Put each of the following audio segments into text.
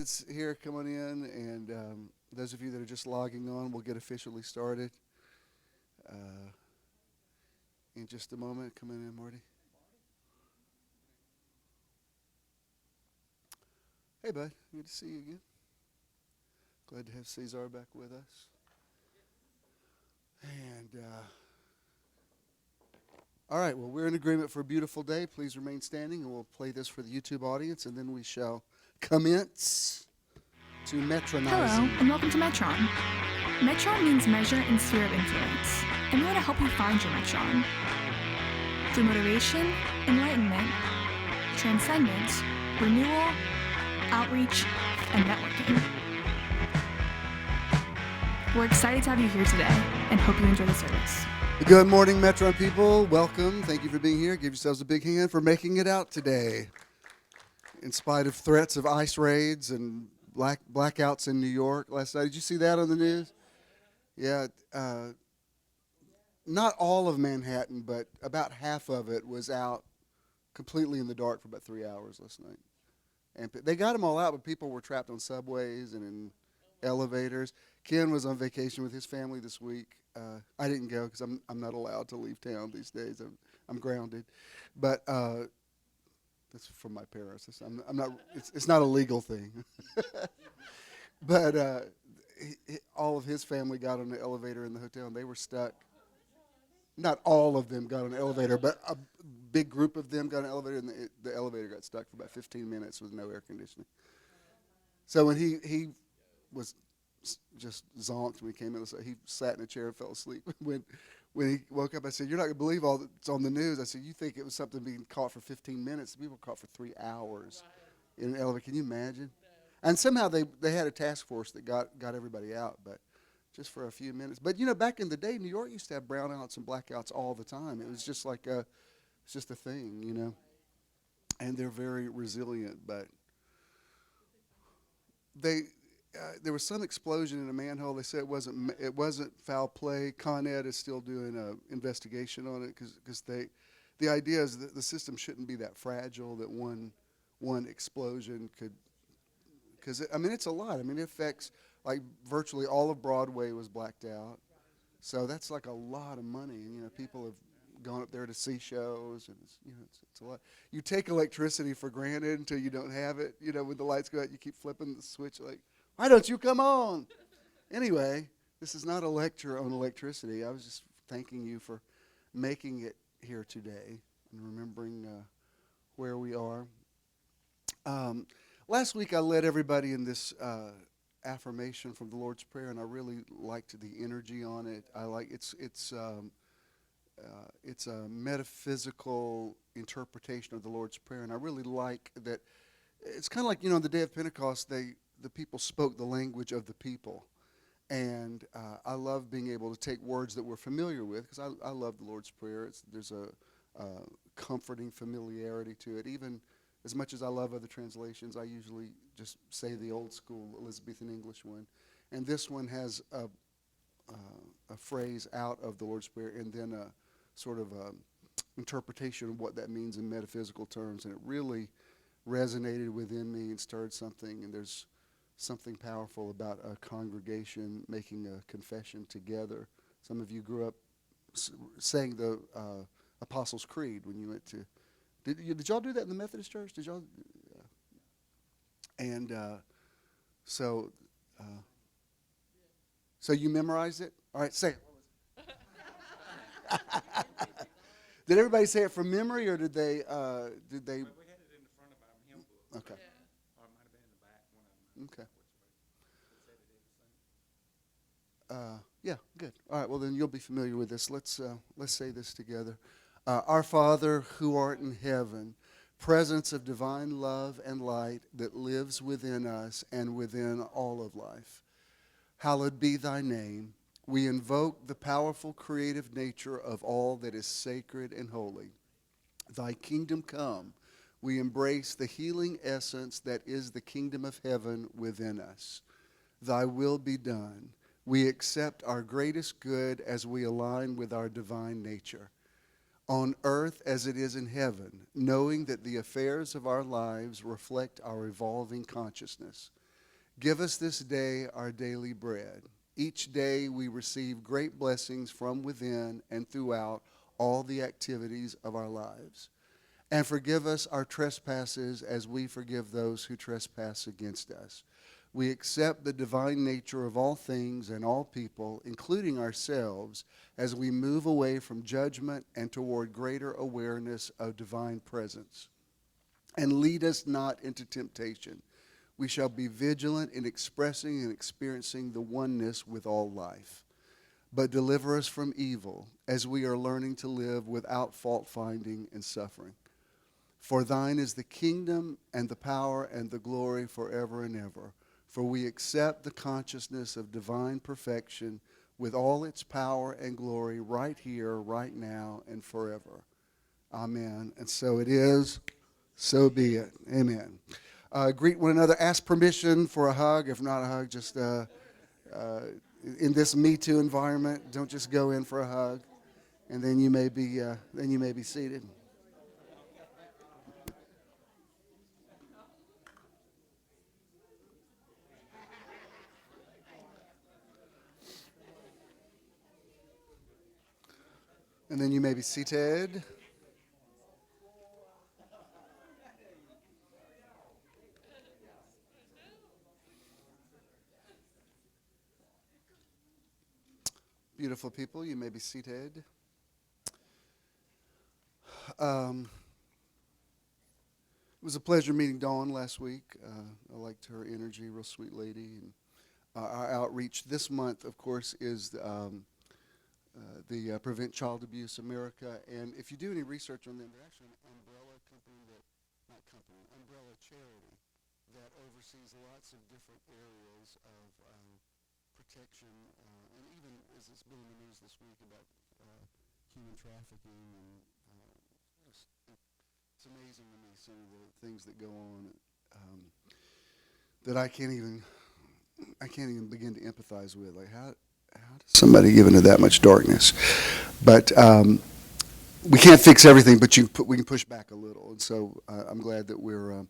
that's here, come on in, and those of you that are just logging on, we'll get officially started in just a moment. Come on in, Marty. Hey, bud. Good to see you again. Glad to have Cesar back with us. And all right, well, we're in agreement for a beautiful day. Please remain standing, and we'll play this for the YouTube audience, and then we shall commence to metronizing. Hello, and welcome to Metron. Metron means measure and sphere of influence, and we want to help you find your Metron. Through motivation, enlightenment, transcendence, renewal, outreach, and networking. We're excited to have you here today, and hope you enjoy the service. Good morning, Metron people. Welcome. Thank you for being here. Give yourselves a big hand for making it out today. In spite of threats of ice raids and blackouts in New York last night. Did you see that on the news? Yeah. Not all of Manhattan, but about half of it was out completely in the dark for about 3 hours last night. And they got them all out, but people were trapped on subways and in elevators. Ken was on vacation with his family this week. I didn't go because I'm not allowed to leave town these days. I'm grounded, but that's from my parents. I'm not. It's not a legal thing. But all of his family got on the elevator in the hotel, and they were stuck. Not all of them got on the elevator, but a big group of them got on the elevator, and the elevator got stuck for about 15 minutes with no air conditioning. So when he was just zonked when he came in. So he sat in a chair and fell asleep. When he woke up, I said, "You're not going to believe all that's on the news." I said, "You think it was something being caught for 15 minutes? People were caught for 3 hours in an elevator. Can you imagine?" And somehow they had a task force that got everybody out, but just for a few minutes. But, you know, back in the day, New York used to have brownouts and blackouts all the time. It was just like it's just a thing, you know. And they're very resilient, but there was some explosion in a manhole. They said it wasn't foul play. Con Ed is still doing an investigation on it because the idea is that the system shouldn't be that fragile that one explosion could. Because it's a lot. I mean, it affects like virtually all of Broadway was blacked out, so that's like a lot of money. And, you know, people have gone up there to see shows, and it's a lot. You take electricity for granted until you don't have it. You know, when the lights go out, you keep flipping the switch like, "Why don't you come on?" Anyway, this is not a lecture on electricity. I was just thanking you for making it here today and remembering where we are. Last week I led everybody in this affirmation from the Lord's Prayer, and I really liked the energy on it. I like it's a metaphysical interpretation of the Lord's Prayer, and I really like that. It's kind of like, you know, on the day of Pentecost, the people spoke the language of the people. And I love being able to take words that we're familiar with, because I love the Lord's Prayer. There's a comforting familiarity to it. Even as much as I love other translations, I usually just say the old school Elizabethan English one. And this one has a phrase out of the Lord's Prayer and then a sort of interpretation of what that means in metaphysical terms. And it really resonated within me and stirred something. And there's something powerful about a congregation making a confession together. Some of you grew up saying the Apostles' Creed when you went to. Did y'all do that in the Methodist Church? Did y'all? And so you memorized it? All right, say it. Did everybody say it from memory, or did they? We had it in the front of our hymn book. Okay. Or it might have been in the back. One of them. Okay. Yeah, good. All right, well then you'll be familiar with this. Let's say this together. Our Father, who art in heaven, presence of divine love and light that lives within us and within all of life. Hallowed be thy name. We invoke the powerful creative nature of all that is sacred and holy. Thy kingdom come. We embrace the healing essence that is the kingdom of heaven within us. Thy will be done. We accept our greatest good as we align with our divine nature. On earth as it is in heaven, knowing that the affairs of our lives reflect our evolving consciousness. Give us this day our daily bread. Each day we receive great blessings from within and throughout all the activities of our lives. And forgive us our trespasses as we forgive those who trespass against us. We accept the divine nature of all things and all people, including ourselves, as we move away from judgment and toward greater awareness of divine presence. And lead us not into temptation. We shall be vigilant in expressing and experiencing the oneness with all life. But deliver us from evil as we are learning to live without fault-finding and suffering. For thine is the kingdom and the power and the glory forever and ever. For we accept the consciousness of divine perfection with all its power and glory right here, right now, and forever. Amen. And so it is, so be it. Amen. Greet one another. Ask permission for a hug. If not a hug, just in this Me Too environment, don't just go in for a hug. And then you may be seated. And then you may be seated. Beautiful people, you may be seated. It was a pleasure meeting Dawn last week. I liked her energy, real sweet lady. And our outreach this month, of course, is the Prevent Child Abuse America. And if you do any research on them, they're actually an umbrella company umbrella charity that oversees lots of different areas of protection, and even as it's been in the news this week about human trafficking, and it's amazing to me some of the things that go on that I can't even begin to empathize with. Like how does somebody give into that much darkness? But we can't fix everything, but we can push back a little, and so I'm glad that we're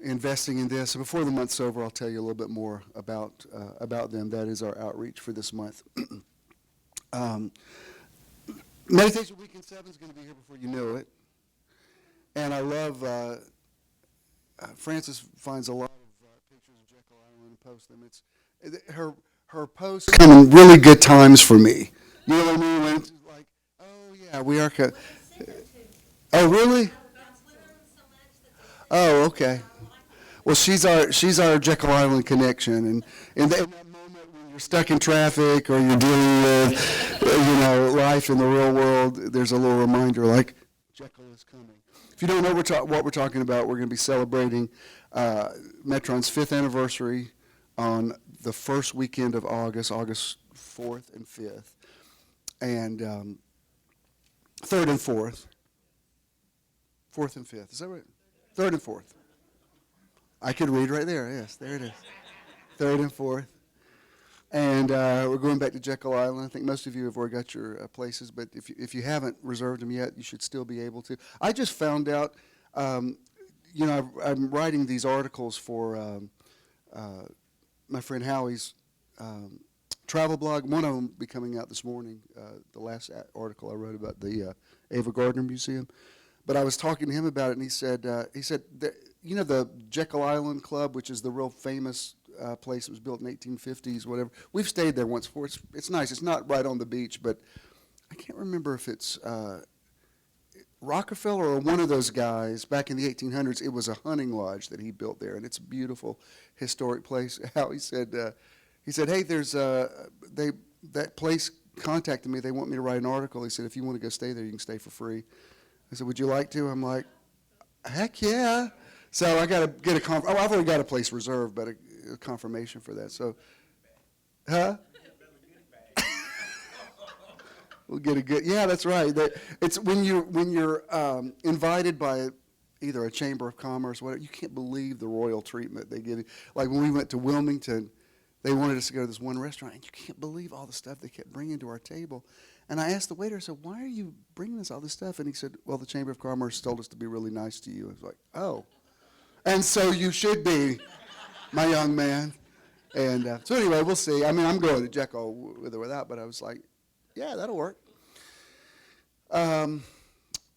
investing in this. And before the month's over, I'll tell you a little bit more about them. That is our outreach for this month. Meditation Weekend 7 is going to be here before you know it. And I love, Frances finds a lot of pictures of Jekyll Island and posts them. Her posts come in really good times for me. You know what I mean? When it's like, oh yeah, we are. Oh really? Oh okay. Well, she's our Jekyll Island connection, and in that moment when you're stuck in traffic or you're dealing with, life in the real world, there's a little reminder like Jekyll is coming. If you don't know what we're talking about, we're going to be celebrating Metron's 5th anniversary on the first weekend of August 4th and 5th, and 3rd and 4th. 4th and 5th, is that right? 3rd and 4th. I could read right there. Yes, there it is. 3rd and 4th. And we're going back to Jekyll Island. I think most of you have already got your places, but if you haven't reserved them yet, you should still be able to. I just found out, I'm writing these articles for my friend Howie's travel blog. One of them will be coming out this morning, the last article I wrote about the Ava Gardner Museum. But I was talking to him about it, and he said, the Jekyll Island Club, which is the real famous place that was built in 1850s, whatever. We've stayed there once before. It's nice. It's not right on the beach, but I can't remember if it's Rockefeller or one of those guys back in the 1800s. It was a hunting lodge that he built there, and it's a beautiful historic place. How he said, hey, there's that place contacted me. They want me to write an article. He said, if you want to go stay there, you can stay for free. I said, would you like to? I'm like, heck yeah. So I got to get I've already got a place reserved, but a confirmation for that. So, huh? We'll get a good. Yeah, that's right. It's when you're invited by either a chamber of commerce, whatever. You can't believe the royal treatment they give you. Like when we went to Wilmington, they wanted us to go to this one restaurant, and you can't believe all the stuff they kept bringing to our table. And I asked the waiter, I said, why are you bringing us all this stuff? And he said, well, the Chamber of Commerce told us to be really nice to you. I was like, oh. And so you should be. my young man. And so anyway, we'll see. I mean, I'm going to Jekyll with or without, but I was like, yeah, that'll work.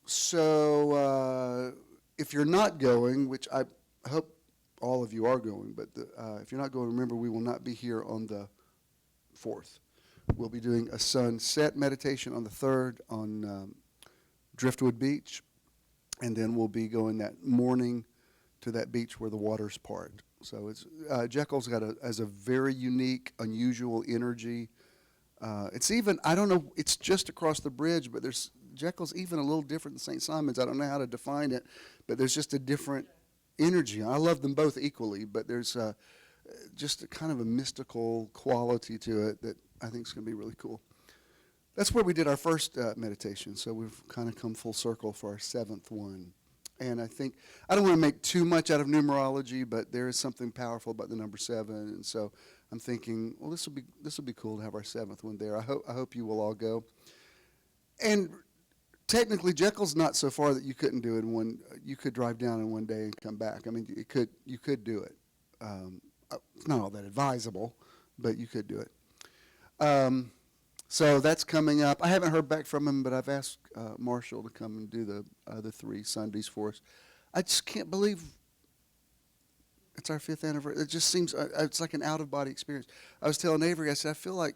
So if you're not going, which I hope all of you are going, but if you're not going, remember we will not be here on the 4th. We'll be doing a sunset meditation on the 3rd on Driftwood Beach, and then we'll be going that morning to that beach where the water's part. So it's Jekyll's has a very unique, unusual energy. It's even, I don't know, it's just across the bridge, but Jekyll's even a little different than St. Simon's. I don't know how to define it, but there's just a different energy. I love them both equally, but there's just a kind of a mystical quality to it that I think is going to be really cool. That's where we did our first meditation, so we've kind of come full circle for our 7th one. And I think, I don't want to make too much out of numerology, but there is something powerful about the number 7, and so I'm thinking, well, this will be cool to have our 7th one there. I hope you will all go. And technically, Jekyll's not so far that you couldn't do it you could drive down in one day and come back. I mean, you could do it. It's not all that advisable, but you could do it. So that's coming up. I haven't heard back from him, but I've asked Marshall to come and do the other 3 Sundays for us. I just can't believe it's our 5th anniversary. It just seems, it's like an out-of-body experience. I was telling Avery, I said, I feel like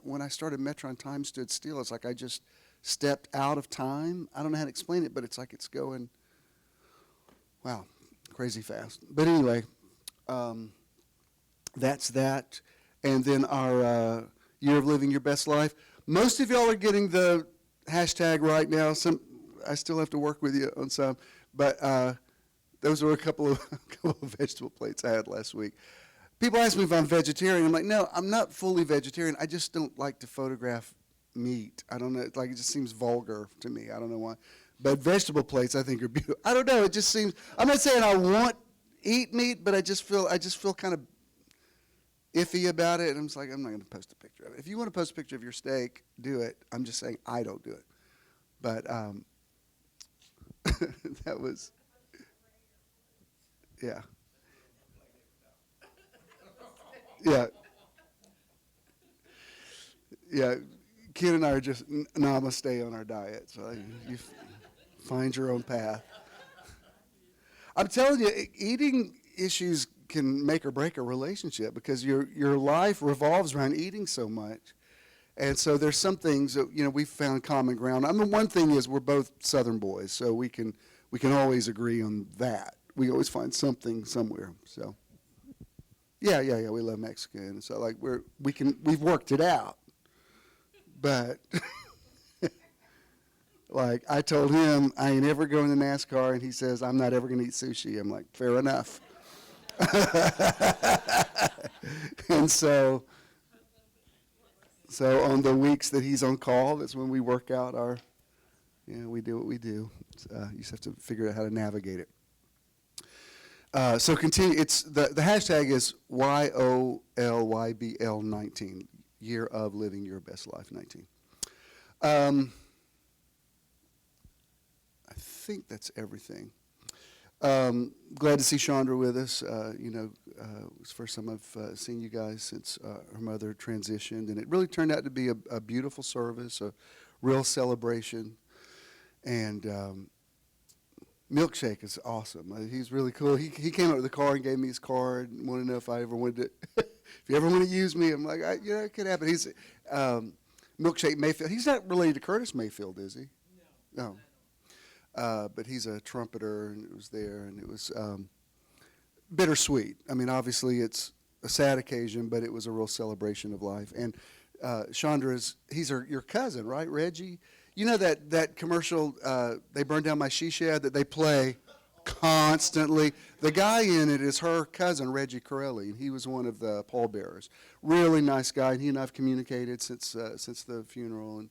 when I started Metron, time stood still. It's like I just stepped out of time. I don't know how to explain it, but it's like it's going, wow, crazy fast. But anyway, that's that. And then our year of living your best life. Most of y'all are getting the hashtag right now. I still have to work with you on some, but those were a couple of vegetable plates I had last week. People ask me if I'm vegetarian. I'm like, no, I'm not fully vegetarian. I just don't like to photograph meat. I don't know. Like, it just seems vulgar to me. I don't know why. But vegetable plates, I think, are beautiful. I don't know. It just seems. I'm not saying I want eat meat, but I just feel kind of iffy about it. And I'm just like, I'm not going to post a picture of it. If you want to post a picture of your steak, do it. I'm just saying I don't do it. But that was, yeah. Yeah. Yeah. Ken and I are just namaste on our diet. So you find your own path. I'm telling you, eating issues can make or break a relationship because your life revolves around eating so much. And so there's some things that, we've found common ground. I mean, one thing is we're both Southern boys, so we can always agree on that. We always find something somewhere. So yeah, we love Mexican. So like we've worked it out. But like I told him I ain't ever going to NASCAR, and he says I'm not ever going to eat sushi. I'm like, fair enough. And so on the weeks that he's on call, that's when we work out we do what we do. You just have to figure out how to navigate it. So continue. It's the hashtag is YOLYBL19, year of living your best life 19. I think that's everything. Glad to see Chandra with us. It's the first time I've seen you guys since her mother transitioned, and it really turned out to be a beautiful service, a real celebration, and Milkshake is awesome. He's really cool. He came up with the car and gave me his card and wanted to know if I ever wanted to, if you ever want to use me. I'm like, it could happen. He's Milkshake Mayfield. He's not related to Curtis Mayfield, is he? No. But he's a trumpeter, and it was there, and it was bittersweet. I mean, obviously it's a sad occasion, but it was a real celebration of life. And Chandra he's your cousin, right, Reggie? You know that commercial, They Burned Down My She Shed, that they play constantly? The guy in it is her cousin, Reggie Corelli, and he was one of the pallbearers. Really nice guy, and he and I have communicated since the funeral, and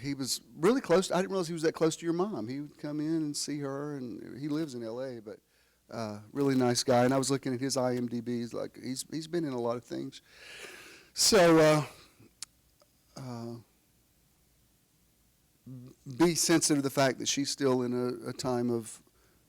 he was really close. I didn't realize he was that close to your mom. He would come in and see her, and he lives in L.A., but really nice guy. And I was looking at his IMDb. He's been in a lot of things. So be sensitive to the fact that she's still in a time of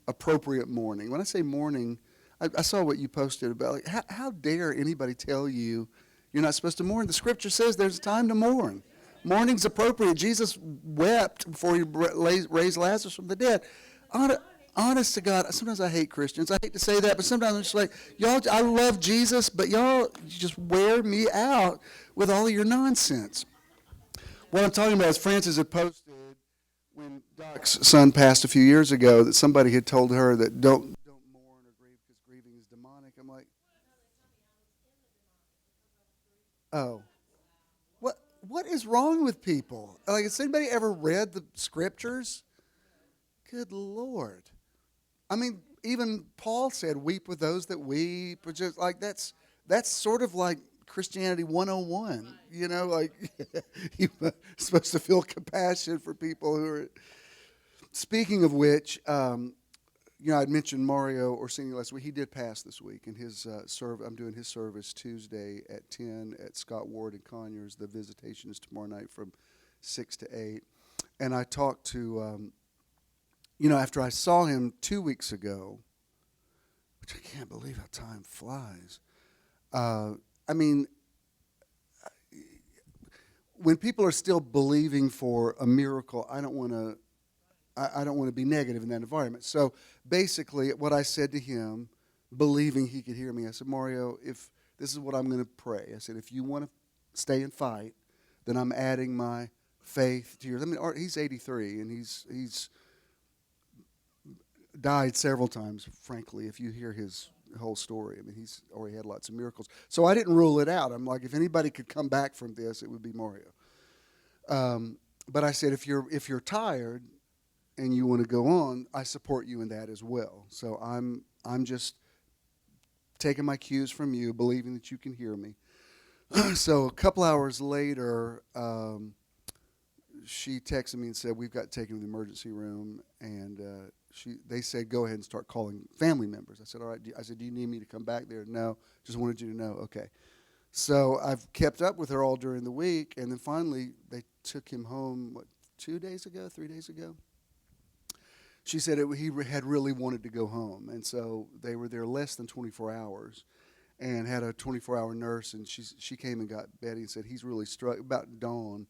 appropriate mourning. When I say mourning, I saw what you posted about, like, how dare anybody tell you you're not supposed to mourn? The scripture says there's a time to mourn. Mourning's appropriate. Jesus wept before he raised Lazarus from the dead. Honest to God, sometimes I hate Christians. I hate to say that, but sometimes I'm just like, y'all, I love Jesus, but y'all just wear me out with all of your nonsense. What I'm talking about is Frances had posted when Doc's son passed a few years ago that somebody had told her that don't mourn or grieve because grieving is demonic. I'm like, oh, what is wrong with people? Like, has anybody ever read the scriptures? Good Lord. I mean, even Paul said, weep with those that weep. Or just like that's sort of like Christianity 101. You know, like you're supposed to feel compassion for people who are. Speaking of which, I'd mentioned Mario Orsini last week. He did pass this week, and his I'm doing his service Tuesday at 10 at Scott Ward and Conyers. The visitation is tomorrow night from 6 to 8. And I talked to, after I saw him 2 weeks ago, which I can't believe how time flies. When people are still believing for a miracle, I don't want to be negative in that environment. So basically, what I said to him, believing he could hear me, I said, Mario, if this is what I'm going to pray. I said, if you want to stay and fight, then I'm adding my faith to yours. I mean, he's 83, and he's died several times, frankly, if you hear his whole story. I mean, he's already had lots of miracles. So I didn't rule it out. I'm like, if anybody could come back from this, it would be Mario. But I said, if you're tired and you want to go on, I support you in that as well. So I'm just taking my cues from you, believing that you can hear me. So a couple hours later, she texted me and said, we've got taken to the emergency room, and they said, go ahead and start calling family members. I said, all right. I said, do you need me to come back there? No, just wanted you to know. Okay. So I've kept up with her all during the week, and then finally they took him home, 3 days ago? She said he had really wanted to go home, and so they were there less than 24 hours and had a 24-hour nurse, and she came and got Betty and said, he's really struggling, about dawn,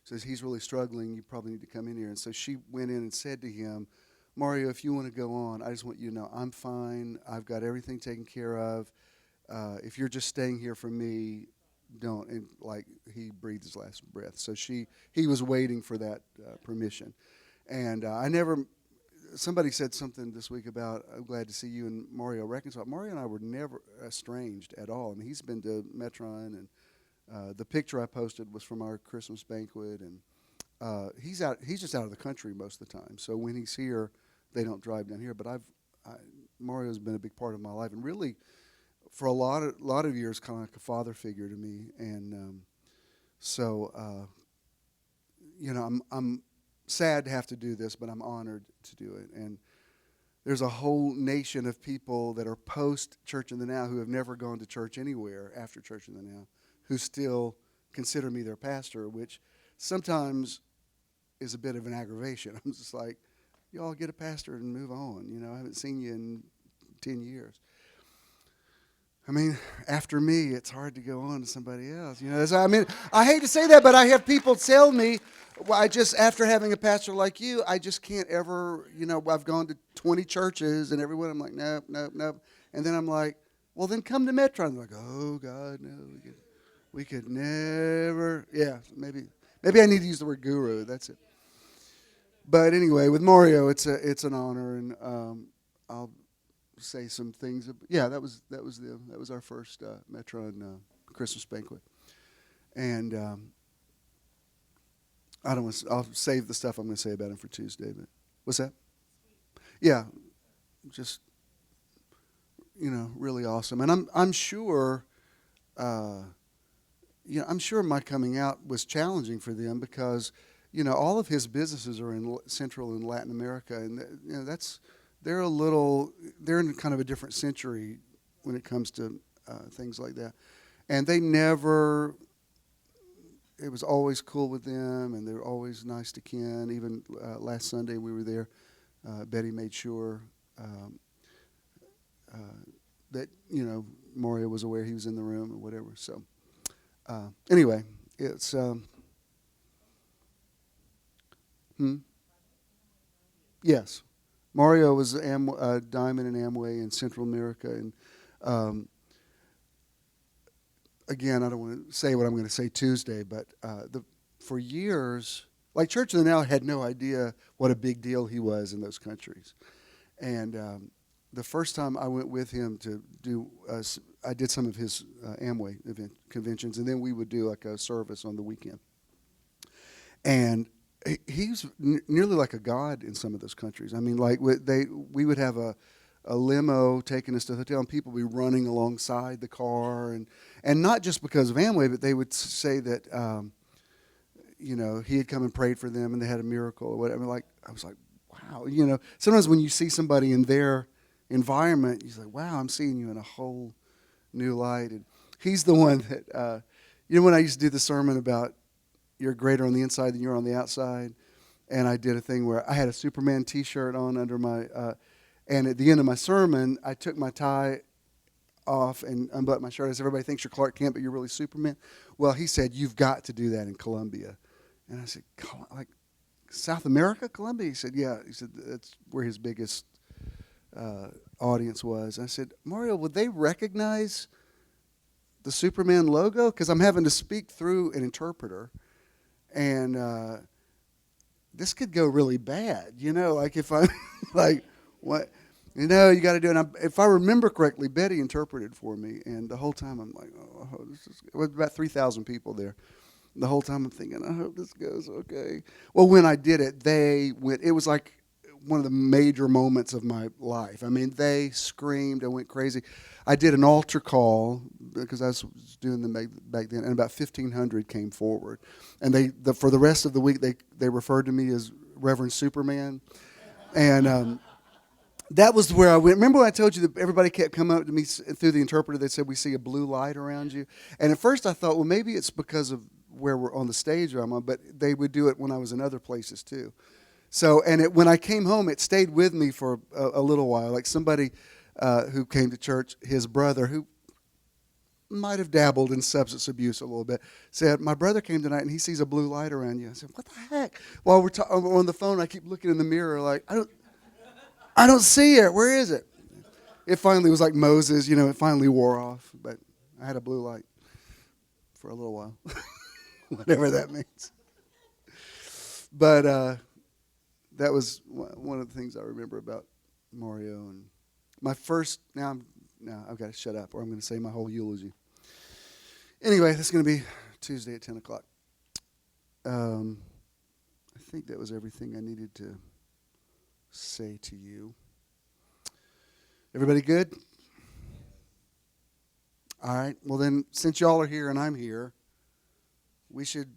says he's really struggling, you probably need to come in here. And so she went in and said to him, Mario, if you want to go on, I just want you to know I'm fine. I've got everything taken care of. If you're just staying here for me, don't. And like he breathed his last breath. So he was waiting for that permission. And somebody said something this week about, I'm glad to see you and Mario reconciled. Mario and I were never estranged at all. I mean, he's been to Metron, and the picture I posted was from our Christmas banquet, and he's just out of the country most of the time. So when he's here, they don't drive down here. But Mario's been a big part of my life, and really, for a lot of years, kind of like a father figure to me. And I'm sad to have to do this, but I'm honored to do it. And there's a whole nation of people that are post Church in the Now who have never gone to church anywhere after Church in the Now, who still consider me their pastor, which sometimes is a bit of an aggravation. I'm just like, y'all get a pastor and move on. I haven't seen you in 10 years. I mean, after me, it's hard to go on to somebody else. I hate to say that, but I have people tell me, after having a pastor like you, I just can't ever, I've gone to 20 churches, and everyone, I'm like, nope. And then I'm like, well, then come to Metron. They're like, oh, God, no, we could never. Yeah, maybe I need to use the word guru. That's it. But anyway, with Mario, it's an honor, and I'll say some things. Yeah, that was our first Metron Christmas banquet, and I'll save the stuff I'm going to say about him for Tuesday. But what's that? Yeah, just really awesome, and I'm sure. I'm sure my coming out was challenging for them because, all of his businesses are in Central and Latin America, and they're in kind of a different century when it comes to things like that, and it was always cool with them, and they were always nice to Ken. Even last Sunday we were there, Betty made sure that Mario was aware he was in the room or whatever. So anyway, it's yes, Mario was Diamond and Amway in Central America, and again, I don't want to say what I'm going to say Tuesday, but for years, like Church of the Now had no idea what a big deal he was in those countries. And the first time I went with him to do, I did some of his Amway conventions, and then we would do like a service on the weekend. And he's nearly like a god in some of those countries. I mean, like we would have a limo taking us to the hotel, and people would be running alongside the car, and not just because of Amway, but they would say that he had come and prayed for them, and they had a miracle or whatever. I was like, wow. Sometimes when you see somebody in their environment, you're like, wow, I'm seeing you in a whole new light. And he's the one that when I used to do the sermon about you're greater on the inside than you're on the outside, and I did a thing where I had a Superman T-shirt on under my and at the end of my sermon, I took my tie off and unbuttoned my shirt. I said, everybody thinks you're Clark Kent, but you're really Superman. Well, he said, you've got to do that in Colombia. And I said, like South America, Colombia? He said, yeah. He said, that's where his biggest audience was. I said, Mario, would they recognize the Superman logo? Because I'm having to speak through an interpreter. And this could go really bad, like if I, like, what, you got to do it. And if I remember correctly, Betty interpreted for me, and the whole time I'm like, it was about 3,000 people there. The whole time I'm thinking, I hope this goes okay. Well, when I did it, it was like one of the major moments of my life. I mean, they screamed, I went crazy. I did an altar call because I was doing them back then, and about 1,500 came forward. And for the rest of the week, they referred to me as Reverend Superman. And that was where I went. Remember when I told you that everybody kept coming up to me through the interpreter? They said, we see a blue light around you. And at first I thought, well, maybe it's because of where we're on the stage I'm on, but they would do it when I was in other places too. So, and when I came home, it stayed with me for a little while. Like somebody who came to church, his brother, who might have dabbled in substance abuse a little bit, said, my brother came tonight and he sees a blue light around you. I said, what the heck? While we're on the phone, I keep looking in the mirror like, I don't see it. Where is it? It finally was like Moses, it finally wore off. But I had a blue light for a little while, whatever that means. But that was one of the things I remember about Mario. And my first, now I've got to shut up or I'm going to say my whole eulogy. Anyway, that's going to be Tuesday at 10 o'clock. I think that was everything I needed to say to you. Everybody good? All right. Well, then, since y'all are here and I'm here, we should.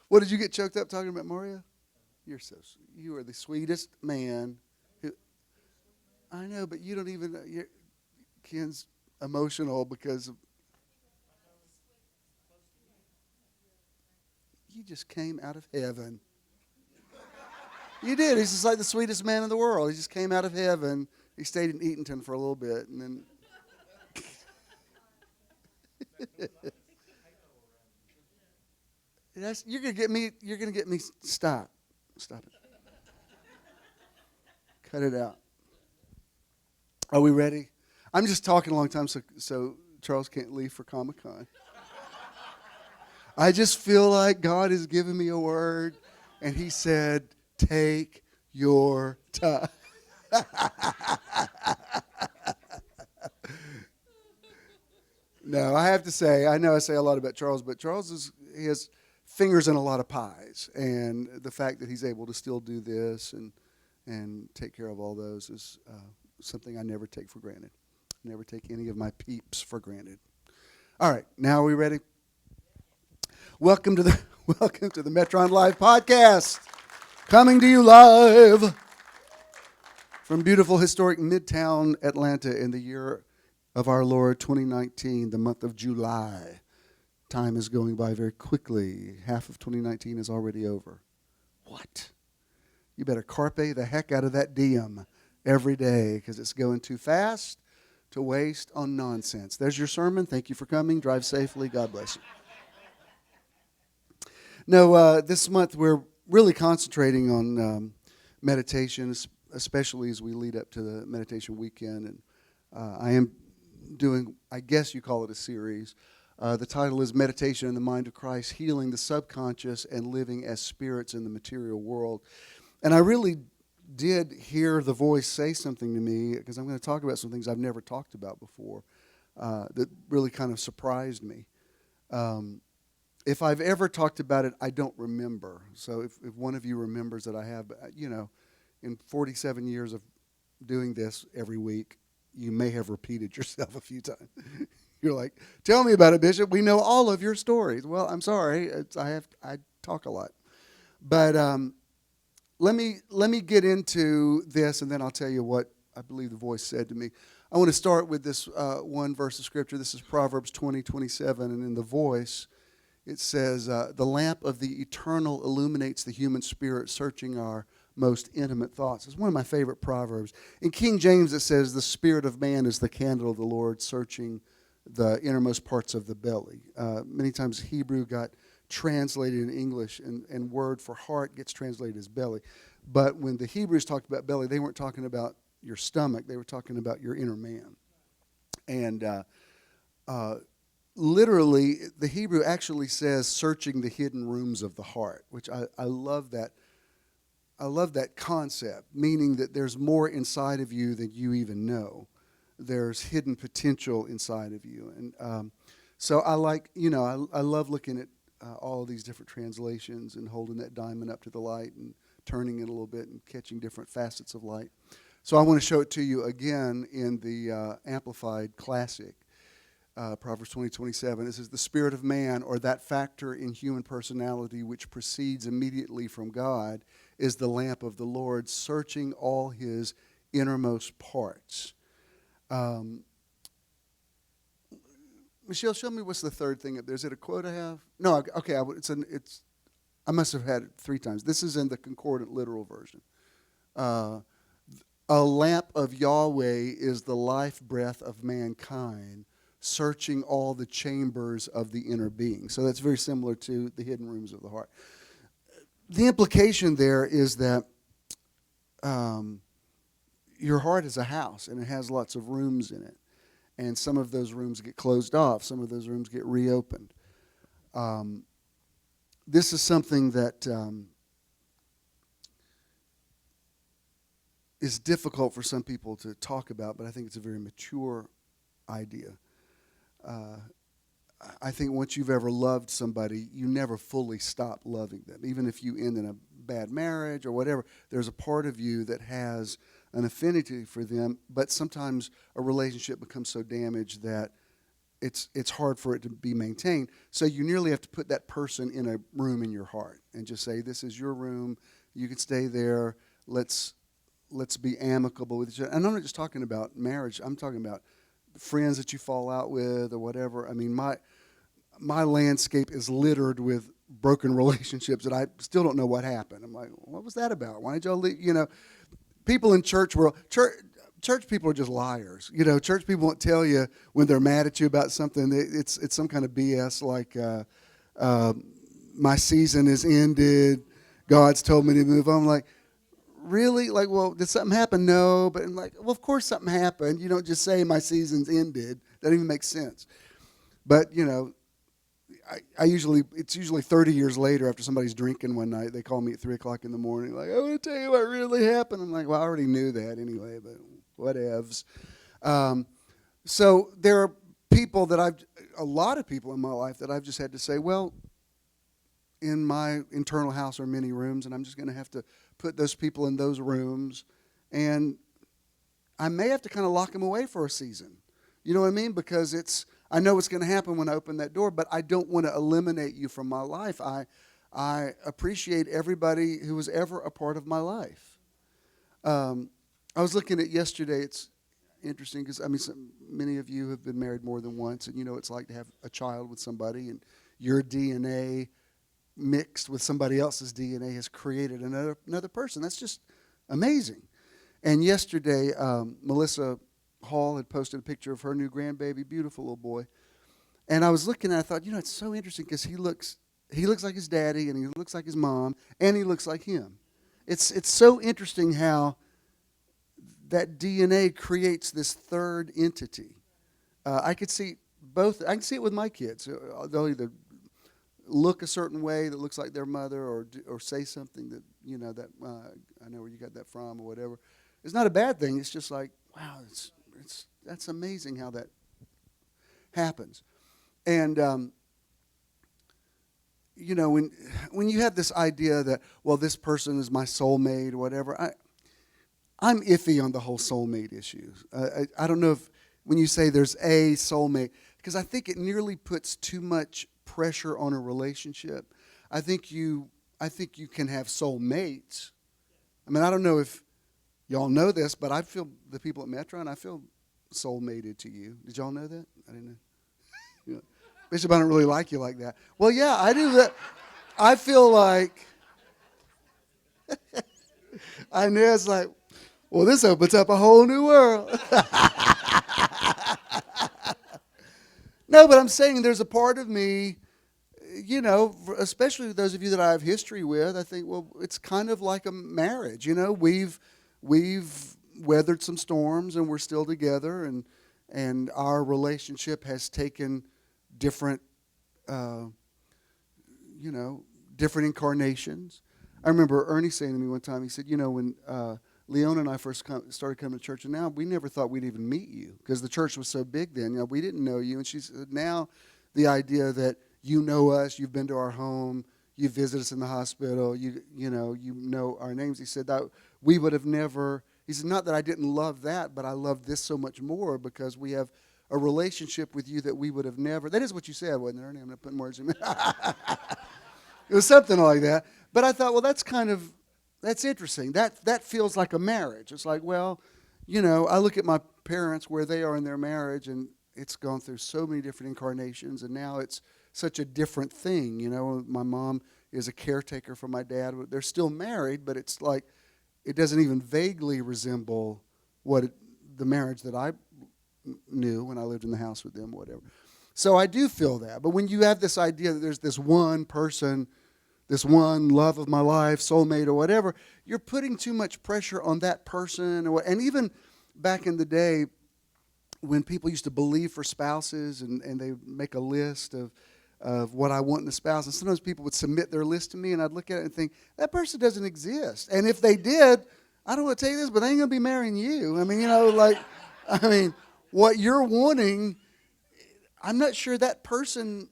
What did you get choked up talking about, Mario? You are the sweetest man. I know, but you don't even. Ken's emotional because of. You just came out of heaven. You did. He's just like the sweetest man in the world. He just came out of heaven. He stayed in Eatonton for a little bit, and then. You're gonna get me. You're gonna get me. Stop it. Cut it out. Are we ready? I'm just talking a long time, so Charles can't leave for Comic-Con. I just feel like God has given me a word, and he said, take your time. No, I have to say, I know I say a lot about Charles, but Charles he has fingers in a lot of pies, and the fact that he's able to still do this and take care of all those is something I never take for granted. Never take any of my peeps for granted. All right, now are we ready? Welcome to the Metron Live podcast, coming to you live from beautiful, historic Midtown Atlanta in the year of our Lord 2019, the month of July. Time is going by very quickly. Half of 2019 is already over. What? you better carpe the heck out of that diem every day because it's going too fast to waste on nonsense. There's your sermon. Thank you for coming. Drive safely. God bless you. No, this month we're really concentrating on meditation, especially as we lead up to the meditation weekend. And I am doing, I guess you call it a series. The title is Meditation in the Mind of Christ, Healing the Subconscious and Living as Spirits in the Material World. And I really did hear the voice say something to me, because I'm going to talk about some things I've never talked about before that really kind of surprised me. If I've ever talked about it, I don't remember. So if one of you remembers that I have, in 47 years of doing this every week, you may have repeated yourself a few times. You're like, tell me about it, Bishop. We know all of your stories. Well, I'm sorry. I talk a lot. But let me get into this, and then I'll tell you what I believe the voice said to me. I want to start with this one verse of Scripture. This is Proverbs 20:27, and in the voice, it says, the lamp of the eternal illuminates the human spirit, searching our most intimate thoughts. It's one of my favorite proverbs. In King James, it says, the spirit of man is the candle of the Lord, searching the innermost parts of the belly. Many times Hebrew got translated in English, and word for heart gets translated as belly. But when the Hebrews talked about belly, they weren't talking about your stomach. They were talking about your inner man. And literally, the Hebrew actually says searching the hidden rooms of the heart, which I love that. I love that concept, meaning that there's more inside of you than you even know. There's hidden potential inside of you. And so I like, I love looking at all of these different translations and holding that diamond up to the light and turning it a little bit and catching different facets of light. So I want to show it to you again in the Amplified Classic. Proverbs 20:27, it says, the spirit of man, or that factor in human personality which proceeds immediately from God, is the lamp of the Lord, searching all his innermost parts. Michelle, show me what's the third thing up there. Is it a quote I have? No, okay, I must have had it 3 times. This is in the concordant literal version. A lamp of Yahweh is the life breath of mankind, searching all the chambers of the inner being. So that's very similar to the hidden rooms of the heart. The implication there is that your heart is a house, and it has lots of rooms in it. And some of those rooms get closed off. Some of those rooms get reopened. This is something that is difficult for some people to talk about, but I think it's a very mature idea. I think once you've ever loved somebody, you never fully stop loving them. Even if you end in a bad marriage or whatever, there's a part of you that has an affinity for them, but sometimes a relationship becomes so damaged that it's hard for it to be maintained. So you nearly have to put that person in a room in your heart and just say, this is your room. You can stay there. Let's be amicable with each other. And I'm not just talking about marriage. I'm talking about friends that you fall out with or whatever. I mean, my landscape is littered with broken relationships that I still don't know what happened. I'm like, what was that about? Why did y'all leave? People in church people are just liars. Church people won't tell you when they're mad at you about something. It's some kind of BS like my season is ended. God's told me to move on. I'm like, really? Like, well, did something happen? No. But I'm like, well, of course something happened. You don't just say my season's ended. That doesn't even make sense. But, it's usually 30 years later after somebody's drinking one night, they call me at 3 o'clock in the morning, like, I want to tell you what really happened. I'm like, well, I already knew that anyway, but whatevs. So there are people a lot of people in my life that I've just had to say, well, in my internal house are many rooms, and I'm just going to have to put those people in those rooms, and I may have to kind of lock them away for a season. You know what I mean? Because I know what's going to happen when I open that door, but I don't want to eliminate you from my life. I appreciate everybody who was ever a part of my life. I was looking at yesterday. It's interesting because, many of you have been married more than once, and you know what it's like to have a child with somebody, and your DNA mixed with somebody else's DNA has created another person. That's just amazing. And yesterday, Melissa Hall had posted a picture of her new grandbaby, beautiful little boy. And I was looking and I thought, it's so interesting because he looks like his daddy, and he looks like his mom, and he looks like him. It's so interesting how that DNA creates this third entity. I could see both. I can see it with my kids. They'll either look a certain way that looks like their mother, or say something that that I know where you got that from, or whatever. It's not a bad thing. It's just like, wow, that's amazing how that happens. And when you have this idea that, well, this person is my soulmate or whatever, I'm iffy on the whole soulmate issue. I don't know if when you say there's a soulmate, because I think it nearly puts too much pressure on a relationship. I think you can have soulmates. I mean, I don't know if y'all know this, but I feel the people at Metron, I feel soulmated to you. Did y'all know that? I didn't know. Yeah. Bishop, I don't really like you like that. Well, yeah, I do that. I feel like, I know it's like, well, this opens up a whole new world. No, but I'm saying there's a part of me, especially those of you that I have history with, I think, well, it's kind of like a marriage. We've weathered some storms, and we're still together, and our relationship has taken different, different incarnations. I remember Ernie saying to me one time, he said, when Leona and I first started coming to church, and now we never thought we'd even meet you because the church was so big then. We didn't know you. And she said, now the idea that you know us, you've been to our home, you visit us in the hospital, you know our names. He said that we would have never. He said, not that I didn't love that, but I love this so much more because we have a relationship with you that we would have never. That is what you said, wasn't it, Ernie? I'm not putting words in. It was something like that. But I thought, well, that's interesting. That feels like a marriage. It's like, well, I look at my parents where they are in their marriage, and it's gone through so many different incarnations, and now it's such a different thing. My mom is a caretaker for my dad. They're still married, but it's like it doesn't even vaguely resemble the marriage that I knew when I lived in the house with them, or whatever. So I do feel that. But when you have this idea that there's this one person, this one love of my life, soulmate or whatever, you're putting too much pressure on that person. And even back in the day when people used to believe for spouses and they make a list of what I want in a spouse, and sometimes people would submit their list to me, and I'd look at it and think, that person doesn't exist. And if they did, I don't want to tell you this, but they ain't going to be marrying you. I mean, what you're wanting, I'm not sure that person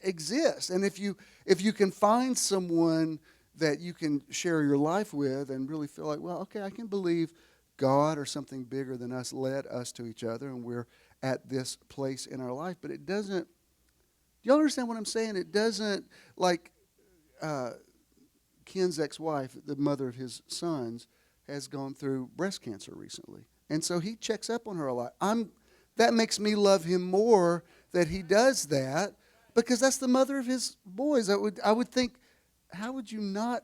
exists. And if you can find someone that you can share your life with and really feel like, well, okay, I can believe God or something bigger than us led us to each other, and we're at this place in our life. But it doesn't, do y'all understand what I'm saying? It doesn't, like Ken's ex-wife, the mother of his sons, has gone through breast cancer recently. And so he checks up on her a lot. That makes me love him more that he does that, because that's the mother of his boys. I would think, how would you not?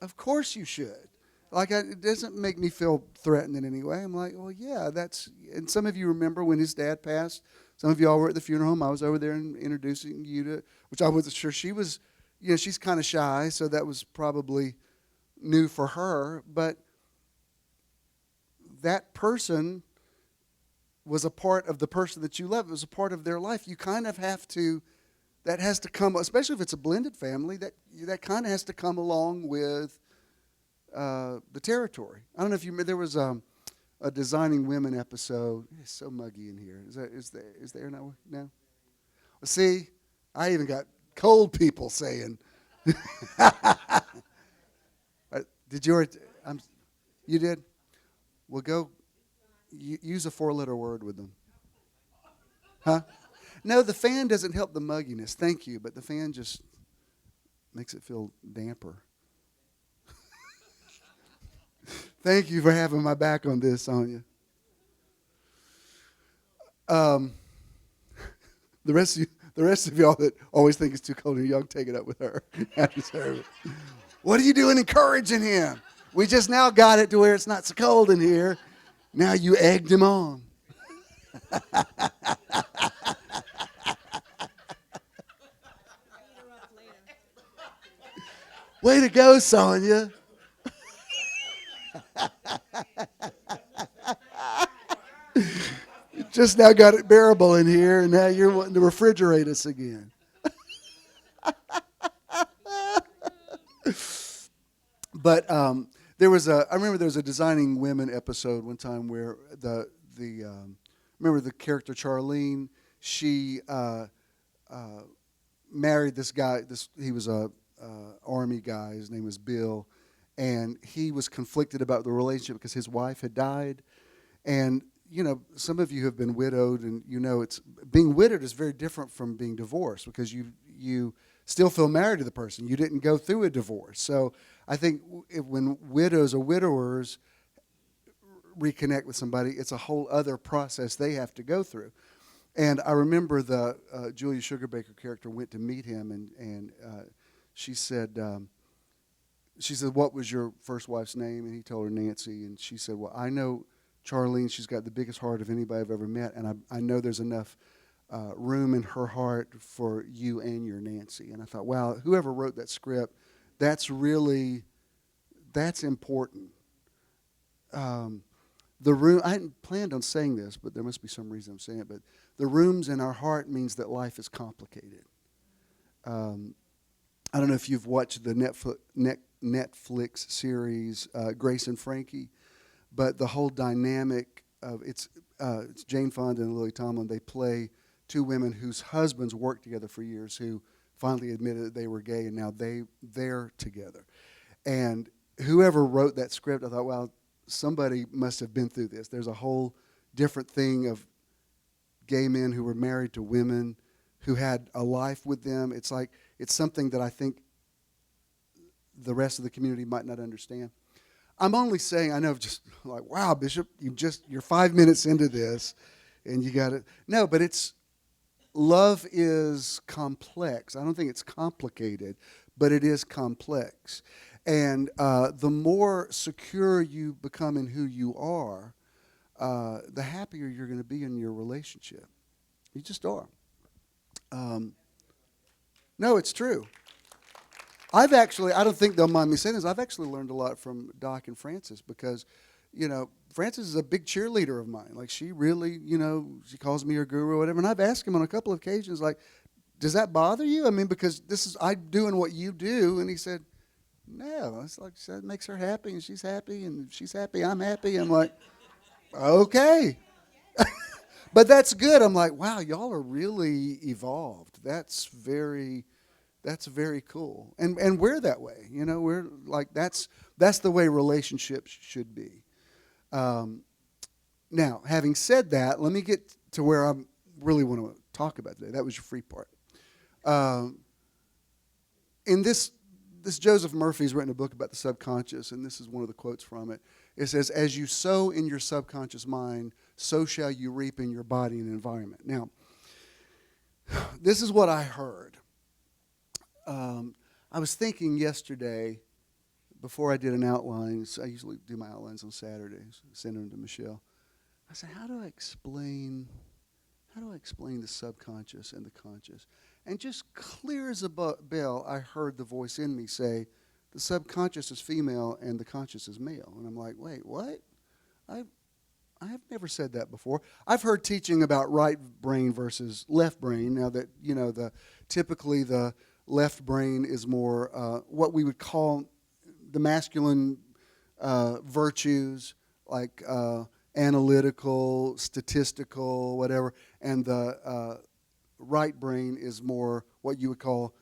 Of course you should. It doesn't make me feel threatened in any way. I'm like, well, yeah, and some of you remember when his dad passed. Some of y'all were at the funeral home. I was over there and introducing you to, which I wasn't sure she was, she's kind of shy, so that was probably new for her. But that person was a part of the person that you love. It was a part of their life. You kind of have to, that has to come, especially if it's a blended family, that kind of has to come along with the territory. I don't know if you remember, there was a Designing Women episode. It's so muggy in here. Is there now? No? Well, see, I even got cold people saying. Did you? You did? Well, go use a 4-letter word with them. Huh? No, the fan doesn't help the mugginess. Thank you, but the fan just makes it feel damper. Thank you for having my back on this, Sonia. The rest of you, The rest of y'all that always think it's too cold in here, y'all can take it up with her after service. What are you doing encouraging him? We just now got it to where it's not so cold in here. Now you egged him on. Way to go, Sonia. You just now got it bearable in here, and now you're wanting to refrigerate us again. But I remember there was a Designing Women episode one time where remember the character Charlene, she married this guy. He was a army guy. His name was Bill, and he was conflicted about the relationship because his wife had died. And some of you have been widowed, and it's being widowed is very different from being divorced because you still feel married to the person. You didn't go through a divorce. So I think when widows or widowers reconnect with somebody, it's a whole other process they have to go through. And I remember the Julia Sugarbaker character went to meet him, and she said, "What was your first wife's name?" And he told her Nancy, and she said, "Well, I know Charlene. She's got the biggest heart of anybody I've ever met, and I know there's enough room in her heart for you and your Nancy." And I thought, wow, whoever wrote that script, that's important. The room, I hadn't planned on saying this, but there must be some reason I'm saying it, but the rooms in our heart means that life is complicated. I don't know if you've watched the Netflix series Grace and Frankie, but the whole dynamic of it's Jane Fonda and Lily Tomlin. They play two women whose husbands worked together for years, who finally admitted that they were gay, and now they're together. And whoever wrote that script, I thought, wow, somebody must have been through this. There's a whole different thing of gay men who were married to women who had a life with them. It's something that I think the rest of the community might not understand. I'm only saying, I know, just like, wow, Bishop, you're 5 minutes into this, and you got it. No, but love is complex. I don't think it's complicated, but it is complex. And the more secure you become in who you are, the happier you're going to be in your relationship. You just are. No, it's true. I don't think they'll mind me saying this, I've actually learned a lot from Doc and Frances because, Frances is a big cheerleader of mine. Like, she really, she calls me her guru or whatever. And I've asked him on a couple of occasions, like, does that bother you? I mean, because I'm doing what you do. And he said, no. It's like, that makes her happy, and she's happy, I'm happy. I'm like, okay. But that's good. I'm like, wow, y'all are really evolved. That's very cool. And we're that way. We're like, that's the way relationships should be. Now, having said that, let me get to where I really want to talk about today. That was your free part. In this Joseph Murphy's written a book about the subconscious, and this is one of the quotes from it. It says, "As you sow in your subconscious mind, so shall you reap in your body and environment." Now, this is what I heard. I was thinking yesterday, before I did an outline, I usually do my outlines on Saturdays, send them to Michelle. I said, how do I explain the subconscious and the conscious? And just clear as a bell, I heard the voice in me say, the subconscious is female and the conscious is male. And I'm like, wait, what? I have never said that before. I've heard teaching about right brain versus left brain. Now that, typically the left brain is more what we would call the masculine virtues, like analytical, statistical, whatever, and the right brain is more what you would call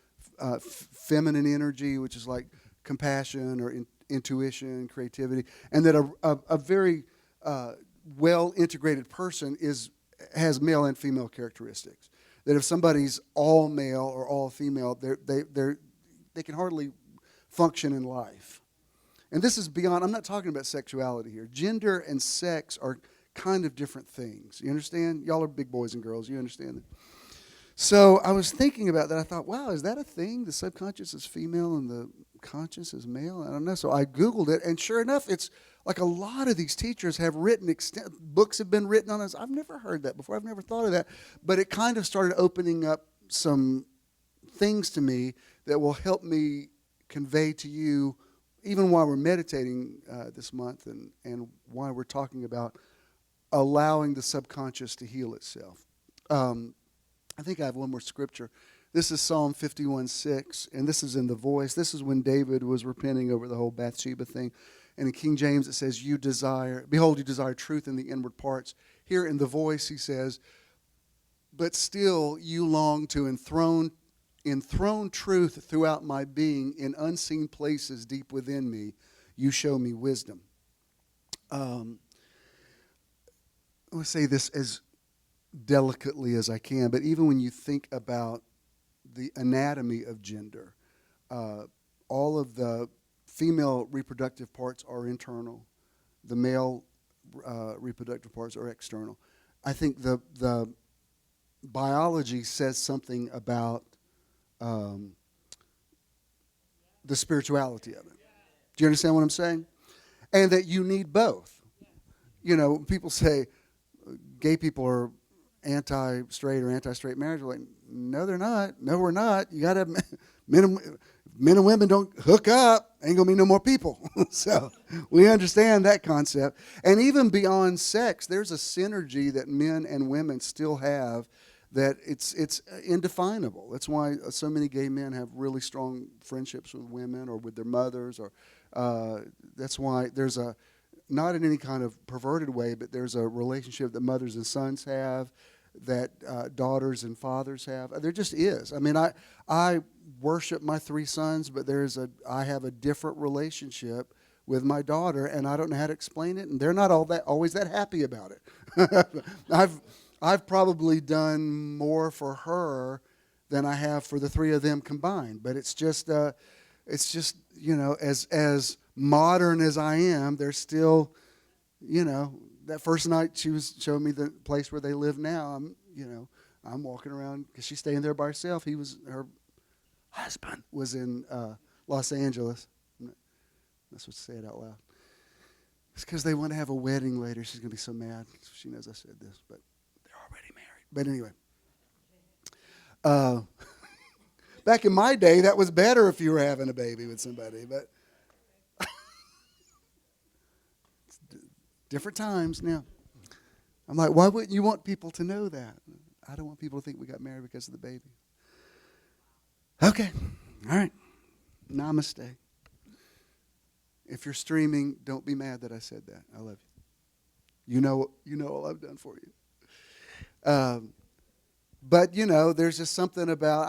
feminine energy, which is like compassion or intuition, creativity, and that a very well-integrated person has male and female characteristics. That if somebody's all male or all female, they can hardly function in life. And this is beyond, I'm not talking about sexuality here. Gender and sex are kind of different things. You understand? Y'all are big boys and girls. You understand that? So I was thinking about that. I thought, wow, is that a thing? The subconscious is female and the conscious is male? I don't know. So I Googled it, and sure enough, it's like a lot of these teachers have written, books have been written on this. I've never heard that before. I've never thought of that. But it kind of started opening up some things to me that will help me convey to you, even while we're meditating this month and why we're talking about allowing the subconscious to heal itself. I think I have one more scripture. This is Psalm 51:6, and this is in The Voice. This is when David was repenting over the whole Bathsheba thing. And in King James it says, behold, you desire truth in the inward parts. Here in The Voice he says, but still you long to enthrone truth throughout my being. In unseen places deep within me, you show me wisdom. I want to say this as delicately as I can, but even when you think about the anatomy of gender, all of the female reproductive parts are internal. The male reproductive parts are external. I think the biology says something about the spirituality of it. Do you understand what I'm saying? And that you need both. You know, people say gay people are anti-straight or anti-straight marriage. Like, no, they're not. No, we're not. You got to men and women don't hook up. Ain't gonna be no more people. So we understand that concept. And even beyond sex, there's a synergy that men and women still have that it's indefinable. That's why so many gay men have really strong friendships with women or with their mothers. Or that's why there's not in any kind of perverted way, but there's a relationship that mothers and sons have, that daughters and fathers have. There just is. I mean, I worship my three sons, but I have a different relationship with my daughter, and I don't know how to explain it, and they're not always that happy about it. I've probably done more for her than I have for the three of them combined. But it's just you know, as modern as I am, there's still, you know, that first night she was showing me the place where they live now. I'm walking around because she's staying there by herself. Her husband was in Los Angeles. That's what she said out loud. It's because they want to have a wedding later. She's going to be so mad. She knows I said this, but they're already married. But anyway. Back in my day, that was better if you were having a baby with somebody. But different times now. I'm like, why wouldn't you want people to know that? I don't want people to think we got married because of the baby. Okay. All right. Namaste. If you're streaming, don't be mad that I said that. I love you. You know all I've done for you. But, you know, there's just something about,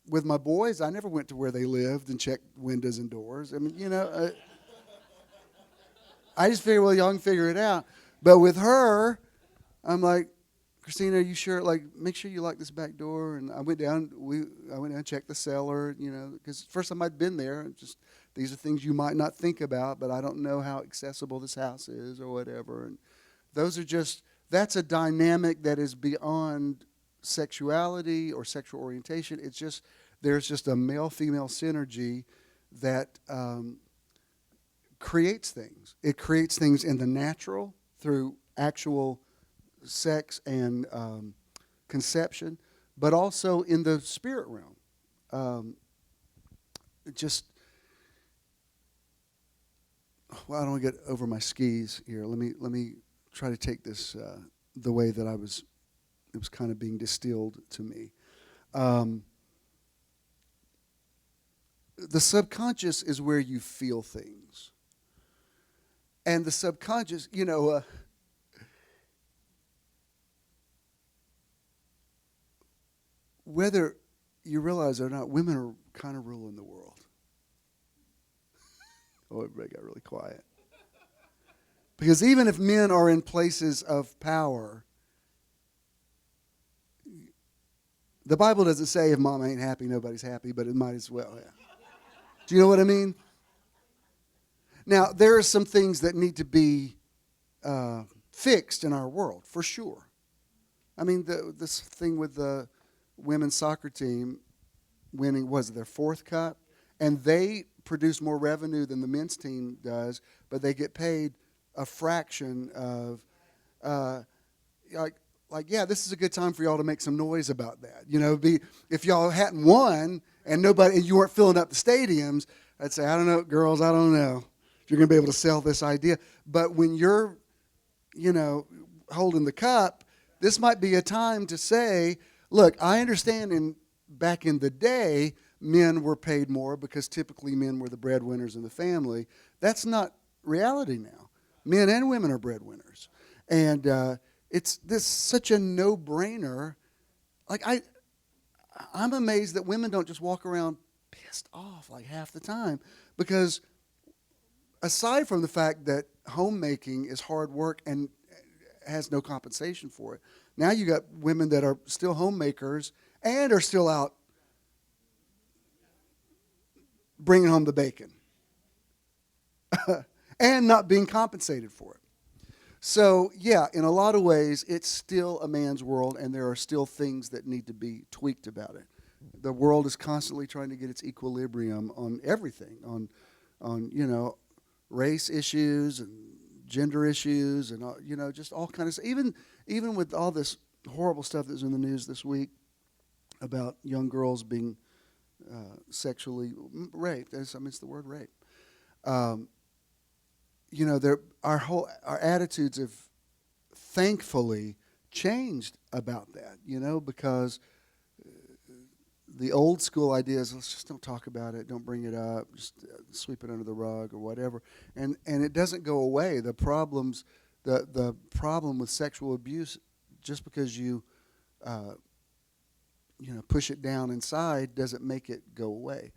with my boys, I never went to where they lived and checked windows and doors. I mean, you know, I just figured, well, y'all can figure it out. But with her, I'm like, Christina, are you sure? Like, make sure you lock this back door. And I went down and checked the cellar, you know, because first time I'd been there. Just these are things you might not think about, but I don't know how accessible this house is or whatever. And that's a dynamic that is beyond sexuality or sexual orientation. It's just, there's just a male-female synergy that creates things. It creates things in the natural through actual sex and conception, but also in the spirit realm. Well, I don't want to get over my skis here. Let me try to take this the way that it was kind of being distilled to me. The subconscious is where you feel things. And the subconscious, you know, whether you realize it or not, women are kind of ruling the world. Oh, everybody got really quiet. Because even if men are in places of power, the Bible doesn't say if mom ain't happy, nobody's happy, but it might as well. Yeah. Do you know what I mean? Now, there are some things that need to be fixed in our world, for sure. I mean, this thing with the women's soccer team winning, was it their 4th cup? And they produce more revenue than the men's team does, but they get paid a fraction of, yeah, this is a good time for y'all to make some noise about that. If y'all hadn't won and you weren't filling up the stadiums, I'd say, I don't know, girls, I don't know if you're going to be able to sell this idea. But when you're, holding the cup, this might be a time to say, look, I understand back in the day, men were paid more because typically men were the breadwinners in the family. That's not reality now. Men and women are breadwinners. And it's such a no-brainer. Like, I'm amazed that women don't just walk around pissed off like half the time, because aside from the fact that homemaking is hard work and has no compensation for it, now you got women that are still homemakers and are still out bringing home the bacon and not being compensated for it. So, yeah, in a lot of ways, it's still a man's world, and there are still things that need to be tweaked about it. The world is constantly trying to get its equilibrium on everything, on race issues and gender issues, and just all kinds of, even with all this horrible stuff that's in the news this week about young girls being sexually raped. It's the word rape. Our attitudes have thankfully changed about that, because the old school idea is, let's just don't talk about it, don't bring it up, just sweep it under the rug or whatever, and it doesn't go away. The problem with sexual abuse, just because you push it down inside, doesn't make it go away.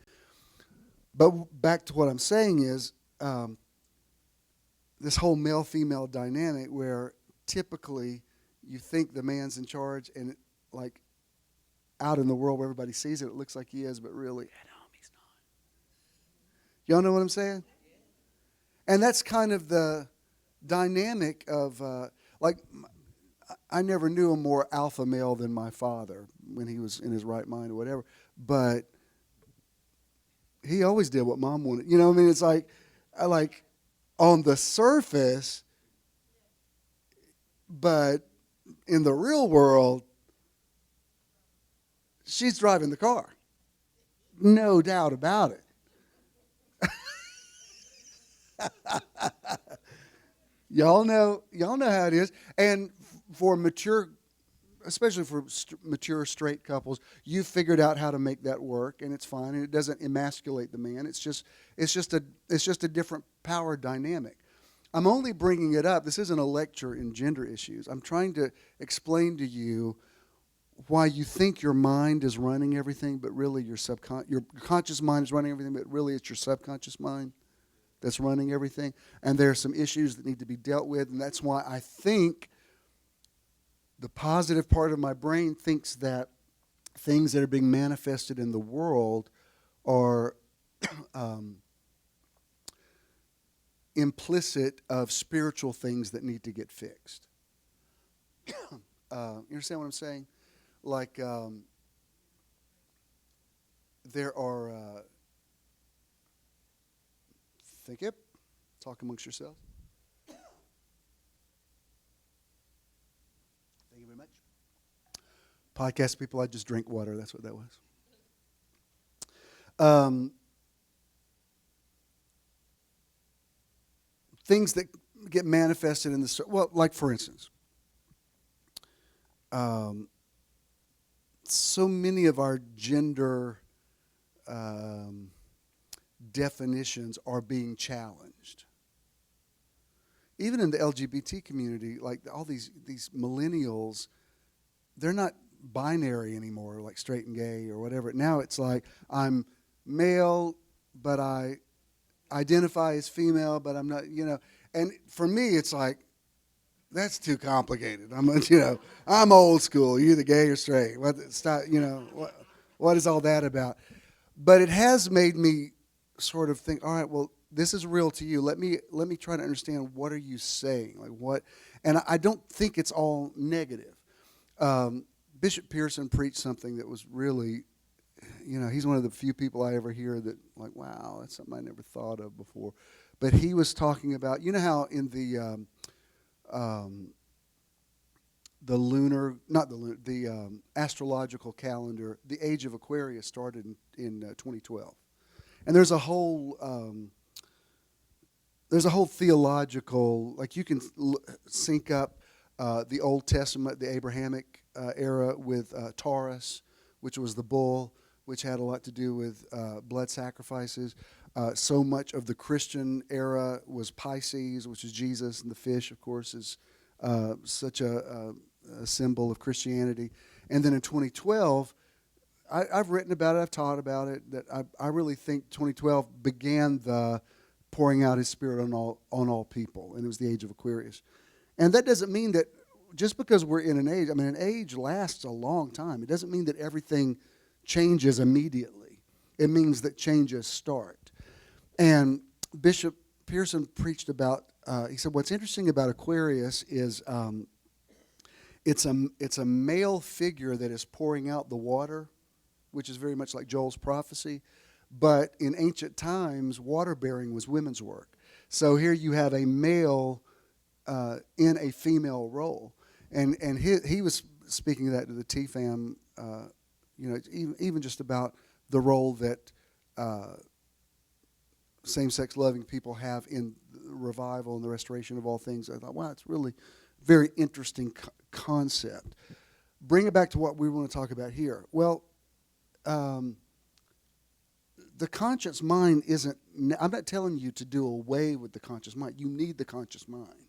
But back to what I'm saying is, this whole male-female dynamic where typically you think the man's in charge, and out in the world where everybody sees it, it looks like he is, but really at home he's not. Y'all know what I'm saying? And that's kind of the dynamic of, I never knew a more alpha male than my father when he was in his right mind or whatever, but he always did what mom wanted. It's like on the surface, but in the real world, she's driving the car. No doubt about it. Y'all know how it is. And for mature, especially for mature straight couples, you've figured out how to make that work, and it's fine, and it doesn't emasculate the man. It's just a different power dynamic. I'm only bringing it up. This isn't a lecture in gender issues. I'm trying to explain to you why you think your mind is running everything, but really your conscious mind is running everything, but really it's your subconscious mind that's running everything. And there are some issues that need to be dealt with, and that's why I think the positive part of my brain thinks that things that are being manifested in the world are implicit of spiritual things that need to get fixed. You understand what I'm saying? There are, think it, talk amongst yourselves. Thank you very much. Podcast people, I just drink water. That's what that was. Things that get manifested in the, like for instance, so many of our gender definitions are being challenged. Even in the LGBT community, like all these millennials, they're not binary anymore, like straight and gay or whatever. Now it's like, I'm male, but I identify as female, but I'm not, And for me, it's like, that's too complicated. I'm old school. You're either gay or straight. What is all that about? But it has made me sort of think, all right, well, this is real to you. Let me try to understand, what are you saying? Like what? And I don't think it's all negative. Bishop Pearson preached something that was really, he's one of the few people I ever hear that, like, wow, that's something I never thought of before. But he was talking about, how in the astrological calendar, the age of Aquarius started in 2012. And there's a whole theological, like you can sync up the Old Testament, the Abrahamic era with Taurus, which was the bull, which had a lot to do with blood sacrifices. So much of the Christian era was Pisces, which is Jesus, and the fish, of course, is such a symbol of Christianity. And then in 2012, I've written about it, I've taught about it, that I really think 2012 began the pouring out his Spirit on all people, and it was the age of Aquarius. And that doesn't mean that just because we're in an age, an age lasts a long time. It doesn't mean that everything changes immediately. It means that changes start. And Bishop Pearson preached about, he said, what's interesting about Aquarius is it's a male figure that is pouring out the water, which is very much like Joel's prophecy. But in ancient times, water-bearing was women's work. So here you have a male in a female role. And he was speaking of that to the TFAM, even just about the role that same-sex loving people have in the revival and the restoration of all things. I thought, wow, it's really very interesting concept. Bring it back to what we want to talk about here. Well, the conscious mind isn't, I'm not telling you to do away with the conscious mind. You need the conscious mind.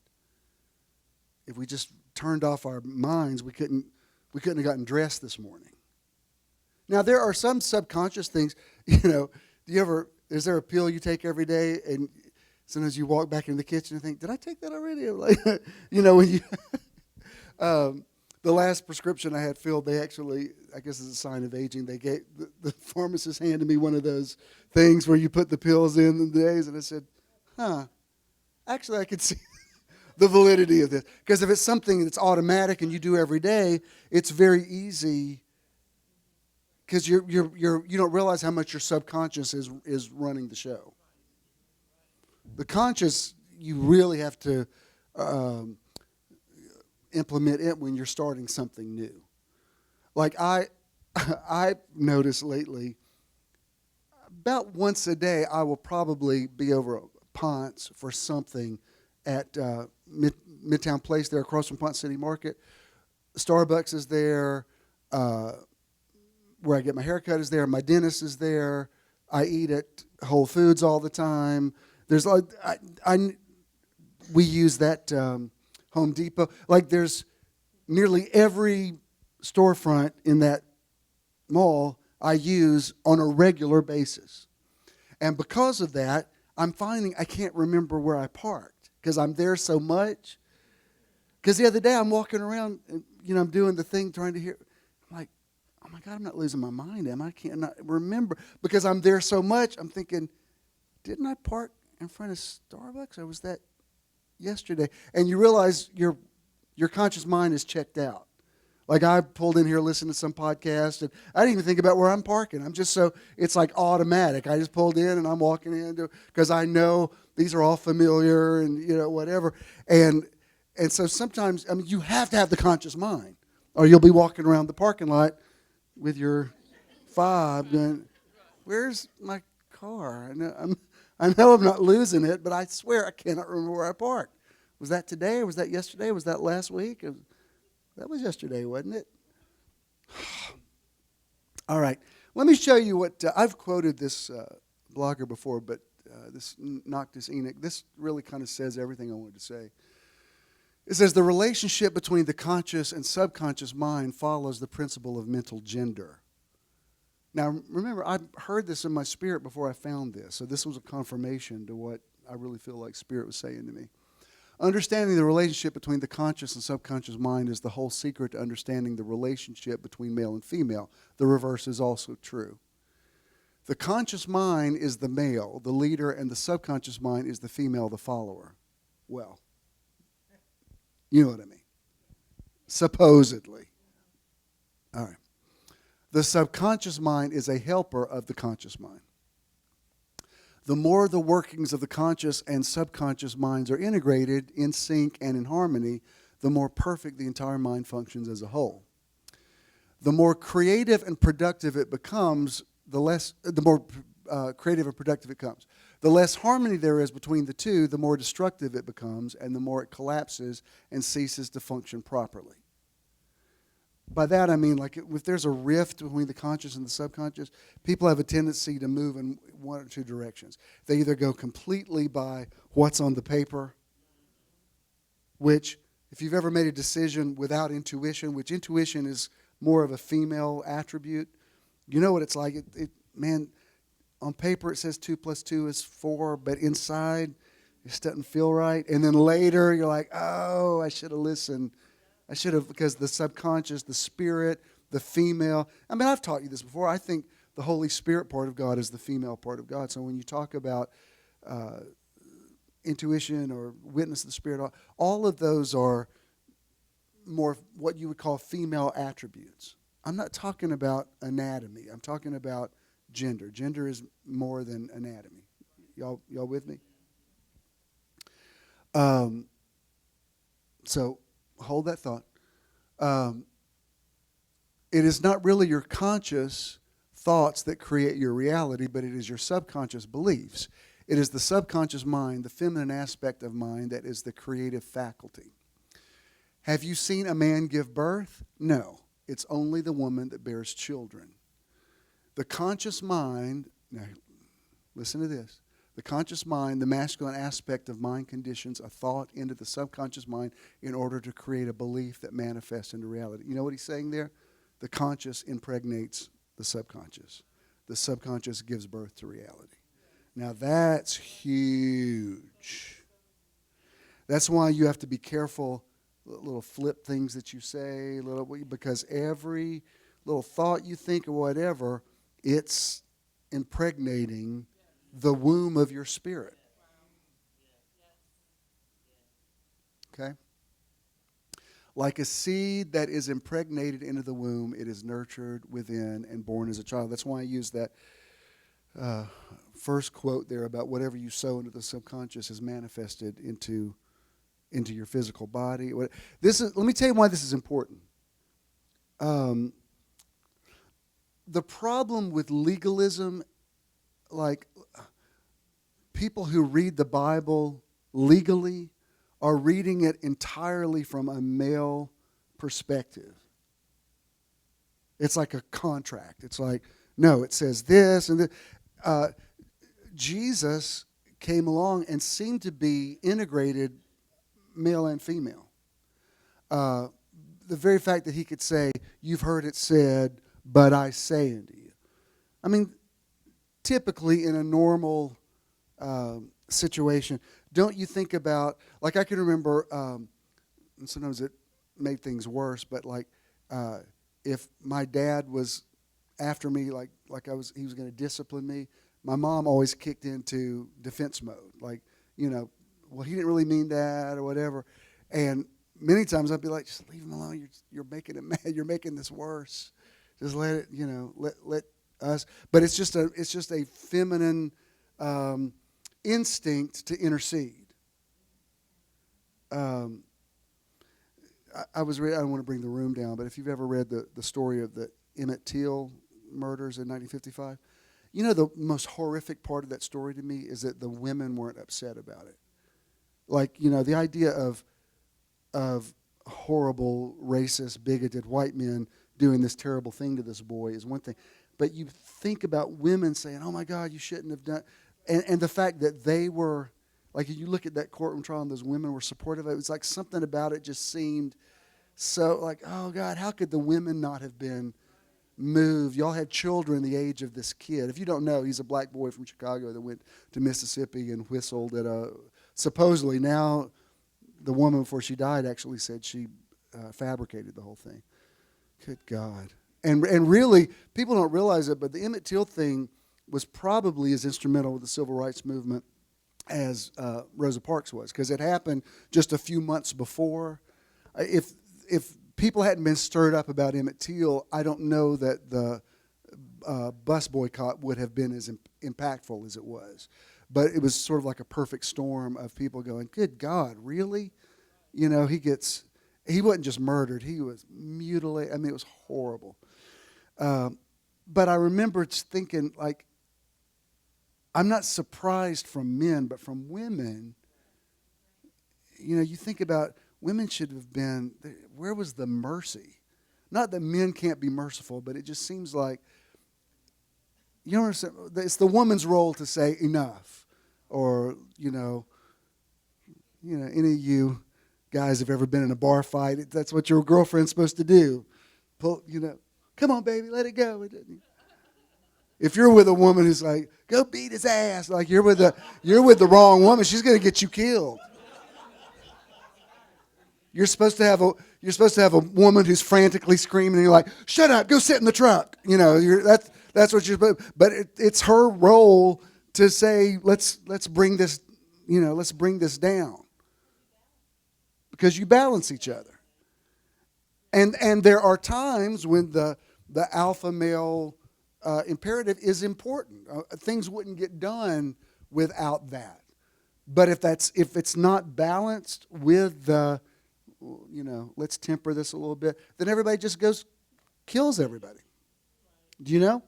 If we just turned off our minds, we couldn't have gotten dressed this morning. Now, there are some subconscious things, is there a pill you take every day, and sometimes you walk back into the kitchen and think, did I take that already? Like, when you, the last prescription I had filled, they actually, I guess as a sign of aging, they gave, the pharmacist handed me one of those things where you put the pills in the days, and I said, actually I could see the validity of this. Because if it's something that's automatic and you do every day, it's very easy, because you don't realize how much your subconscious is running the show. The conscious, you really have to implement it when you're starting something new. Like I noticed lately, about once a day, I will probably be over at Ponce for something at Midtown Place there across from Ponce City Market. Starbucks is there. Where I get my haircut is there. My dentist is there. I eat at Whole Foods all the time. There's like we use that Home Depot. Like there's nearly every storefront in that mall I use on a regular basis. And because of that, I'm finding I can't remember where I parked because I'm there so much. Because the other day I'm walking around and, I'm doing the thing trying to hear. I'm like, oh my God, I'm not losing my mind, am I? I can't not remember. Because I'm there so much, I'm thinking, didn't I park in front of Starbucks, or was that yesterday? And you realize your conscious mind is checked out. Like I pulled in here listening to some podcast, and I didn't even think about where I'm parking. I'm just it's like automatic. I just pulled in and I'm walking in because I know these are all familiar and whatever. And so sometimes, you have to have the conscious mind, or you'll be walking around the parking lot with your fob going, where's my car? I know I'm not losing it, but I swear I cannot remember where I parked. Was that today, or was that yesterday? Was that last week? That was yesterday, wasn't it? All right. Let me show you what, I've quoted this blogger before, but this Noctis Enoch, this really kind of says everything I wanted to say. It says, the relationship between the conscious and subconscious mind follows the principle of mental gender. Now, remember, I heard this in my spirit before I found this, so this was a confirmation to what I really feel like Spirit was saying to me. Understanding the relationship between the conscious and subconscious mind is the whole secret to understanding the relationship between male and female. The reverse is also true. The conscious mind is the male, the leader, and the subconscious mind is the female, the follower. Well, you know what I mean. Supposedly. All right. The subconscious mind is a helper of the conscious mind. The more the workings of the conscious and subconscious minds are integrated in sync and in harmony, the more perfect the entire mind functions as a whole. The more creative and productive it becomes, the more creative and productive it becomes. The less harmony there is between the two, the more destructive it becomes, and the more it collapses and ceases to function properly. By that I mean, like, if there's a rift between the conscious and the subconscious, people have a tendency to move in one or two directions. They either go completely by what's on the paper, which, if you've ever made a decision without intuition, which intuition is more of a female attribute, you know what it's like. Man, on paper it says 2 + 2 is 4, but inside it just doesn't feel right. And then later you're like, oh, I should have listened. I should have, because the subconscious, the spirit, the female. I mean, I've taught you this before. I think the Holy Spirit part of God is the female part of God. So when you talk about intuition or witness of the Spirit, all of those are more what you would call female attributes. I'm not talking about anatomy. I'm talking about gender. Gender is more than anatomy. Y'all with me? So hold that thought. It is not really your conscious thoughts that create your reality, but it is your subconscious beliefs. It is the subconscious mind, the feminine aspect of mind, that is the creative faculty. Have you seen a man give birth? No. It's only the woman that bears children. The conscious mind, now listen to this. The conscious mind, the masculine aspect of mind, conditions a thought into the subconscious mind in order to create a belief that manifests into reality. You know what he's saying there? The conscious impregnates the subconscious. The subconscious gives birth to reality. Now that's huge. That's why you have to be careful, little flip things that you say, because every little thought you think or whatever, it's impregnating the womb of your spirit. Okay? Like a seed that is impregnated into the womb, it is nurtured within and born as a child. That's why I use that first quote there about whatever you sow into the subconscious is manifested into your physical body. Let me tell you why this is important. The problem with legalism, like people who read the Bible legally, are reading it entirely from a male perspective. It's like a contract. It's like, no, it says this and this. Jesus came along and seemed to be integrated male and female. The very fact that he could say, you've heard it said, but I say unto you. I mean, typically in a normal situation, don't you think about, like I can remember, and sometimes it made things worse, but like if my dad was after me, like he was going to discipline me, my mom always kicked into defense mode. Like, well, he didn't really mean that or whatever. And many times I'd be like, just leave him alone. You're making it mad. You're making this worse. Just let it, let us. But it's just a feminine instinct to intercede. I don't want to bring the room down, but if you've ever read the story of the Emmett Till murders in 1955, the most horrific part of that story to me is that the women weren't upset about it. Like, the idea of horrible, racist, bigoted white men doing this terrible thing to this boy is one thing. But you think about women saying, oh my God, you shouldn't have done, and the fact that they were, like, you look at that courtroom trial and those women were supportive of it, was like something about it just seemed so like, oh God, how could the women not have been moved? Y'all had children the age of this kid. If you don't know, he's a black boy from Chicago that went to Mississippi and whistled at supposedly now the woman before she died actually said she fabricated the whole thing. Good God. And really, people don't realize it, but the Emmett Till thing was probably as instrumental with the civil rights movement as Rosa Parks was, because it happened just a few months before. If people hadn't been stirred up about Emmett Till, I don't know that the bus boycott would have been as impactful as it was. But it was sort of like a perfect storm of people going, good God, really? You know, he wasn't just murdered, he was mutilated. I mean, it was horrible. But I remember thinking, like, I'm not surprised from men, but from women, you know, you think about women should have been, where was the mercy? Not that men can't be merciful, but it just seems like, you know, it's the woman's role to say enough. Or, you know, any of you guys have ever been in a bar fight, that's what your girlfriend's supposed to do. Pull, come on, baby, let it go. If you're with a woman who's like, go beat his ass, like you're with the wrong woman, she's going to get you killed. You're supposed to have a woman who's frantically screaming, and you're like, shut up, go sit in the truck. You know, that's what you're supposed. But it's her role to say, let's bring this, let's bring this down, because you balance each other. And there are times when the alpha male imperative is important. Things wouldn't get done without that. But if it's not balanced with the, let's temper this a little bit, then everybody just kills everybody. Do you know?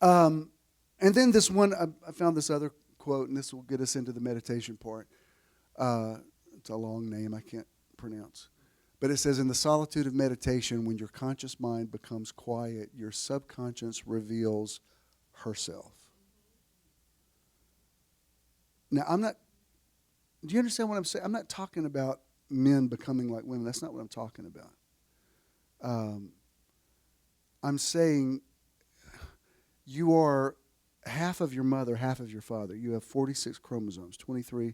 And then this one, I found this other quote, and this will get us into the meditation part. It's a long name I can't pronounce. But it says, in the solitude of meditation, when your conscious mind becomes quiet, your subconscious reveals herself. Now, do you understand what I'm saying? I'm not talking about men becoming like women. That's not what I'm talking about. I'm saying you are half of your mother, half of your father. You have 46 chromosomes, 23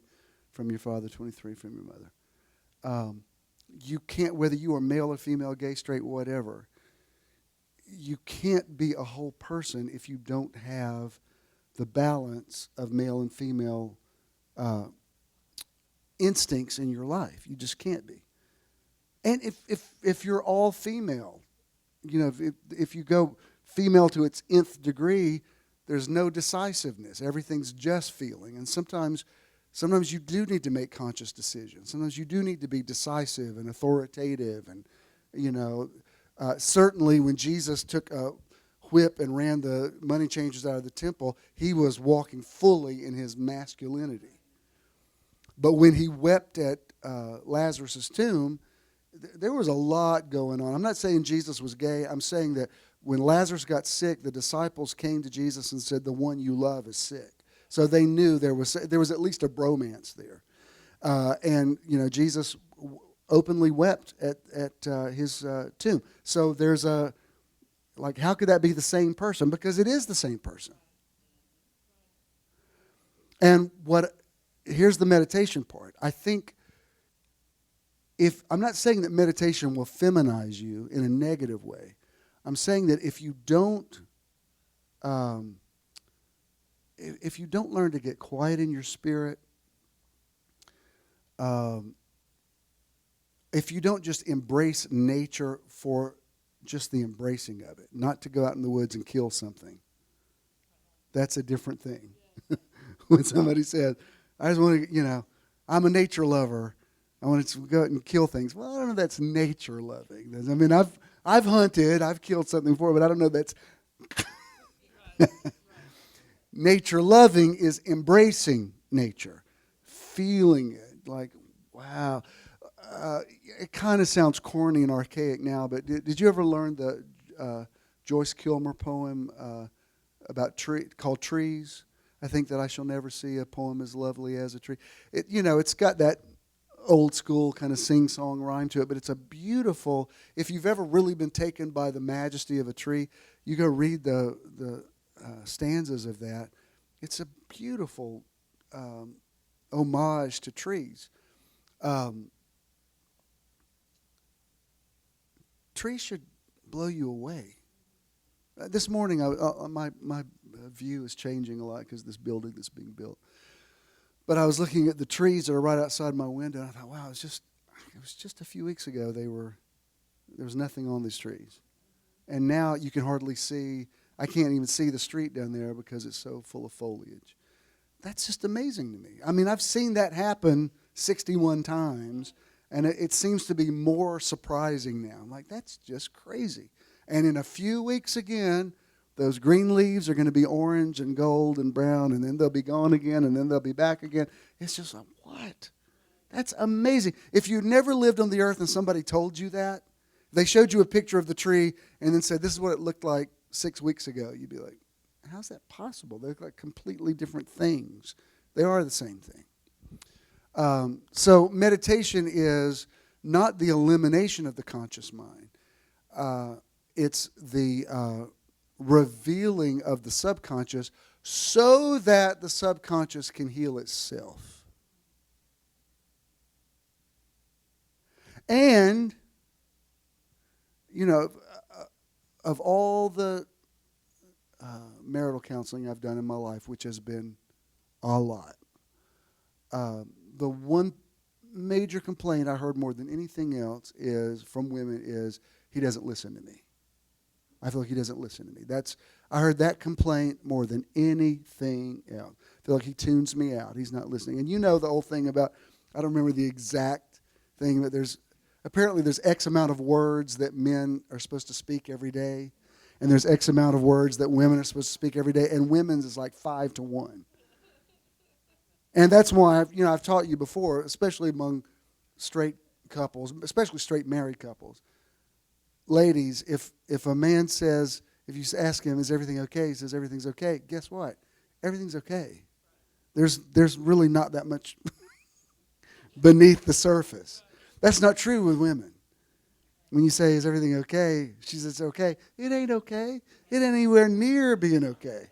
from your father, 23 from your mother. You can't, whether you are male or female, gay, straight, whatever, you can't be a whole person if you don't have the balance of male and female instincts in your life. You just can't be. And if you're all female, if you go female to its nth degree, there's no decisiveness. Everything's just feeling. And sometimes you do need to make conscious decisions. Sometimes you do need to be decisive and authoritative. And, certainly when Jesus took a whip and ran the money changers out of the temple, he was walking fully in his masculinity. But when he wept at Lazarus' tomb, there was a lot going on. I'm not saying Jesus was gay. I'm saying that when Lazarus got sick, the disciples came to Jesus and said, the one you love is sick. So they knew there was at least a bromance there. And Jesus openly wept at his tomb. So there's how could that be the same person? Because it is the same person. And here's the meditation part. I think I'm not saying that meditation will feminize you in a negative way. I'm saying that if you don't learn to get quiet in your spirit, if you don't just embrace nature for just the embracing of it, not to go out in the woods and kill something, that's a different thing. When somebody says, I just want to, I'm a nature lover, I want to go out and kill things. Well, I don't know if that's nature loving. I mean, I've hunted, I've killed something before, but I don't know that's... Nature loving is embracing nature, feeling it, like, wow. It kind of sounds corny and archaic now, but did you ever learn the Joyce Kilmer poem called Trees? I think that I shall never see a poem as lovely as a tree. It's got that old school kind of sing-song rhyme to it, but it's a beautiful, if you've ever really been taken by the majesty of a tree, you go read the stanzas of that. It's a beautiful homage to trees. Trees should blow you away. This morning, my view is changing a lot because this building that's being built. But I was looking at the trees that are right outside my window, and I thought, wow, it was just a few weeks ago, there was nothing on these trees. And now you can hardly see, I can't even see the street down there because it's so full of foliage. That's just amazing to me. I mean, I've seen that happen 61 times, and it seems to be more surprising now. I'm like, that's just crazy. And in a few weeks again, those green leaves are going to be orange and gold and brown, and then they'll be gone again, and then they'll be back again. It's just like, what? That's amazing. If you never lived on the earth and somebody told you that, they showed you a picture of the tree and then said, this is what it looked like 6 weeks ago, you'd be like, how's that possible? They look like completely different things. They are the same thing. So meditation is not the elimination of the conscious mind. It's the revealing of the subconscious so that the subconscious can heal itself. And, you know, of all the marital counseling I've done in my life, which has been a lot, the one major complaint I heard more than anything else is from women is he doesn't listen to me. I feel like he doesn't listen to me. I heard that complaint more than anything else. I feel like he tunes me out. He's not listening. And you know the whole thing about, I don't remember the exact thing, but apparently there's X amount of words that men are supposed to speak every day, and there's X amount of words that women are supposed to speak every day, and women's is like 5 to 1. And that's why I've taught you before, especially among straight couples, especially straight married couples. Ladies, if a man says, if you ask him, is everything okay? He says, everything's okay. Guess what? Everything's okay. There's really not that much beneath the surface. That's not true with women. When you say, is everything okay? She says, okay. It ain't okay. It ain't anywhere near being okay.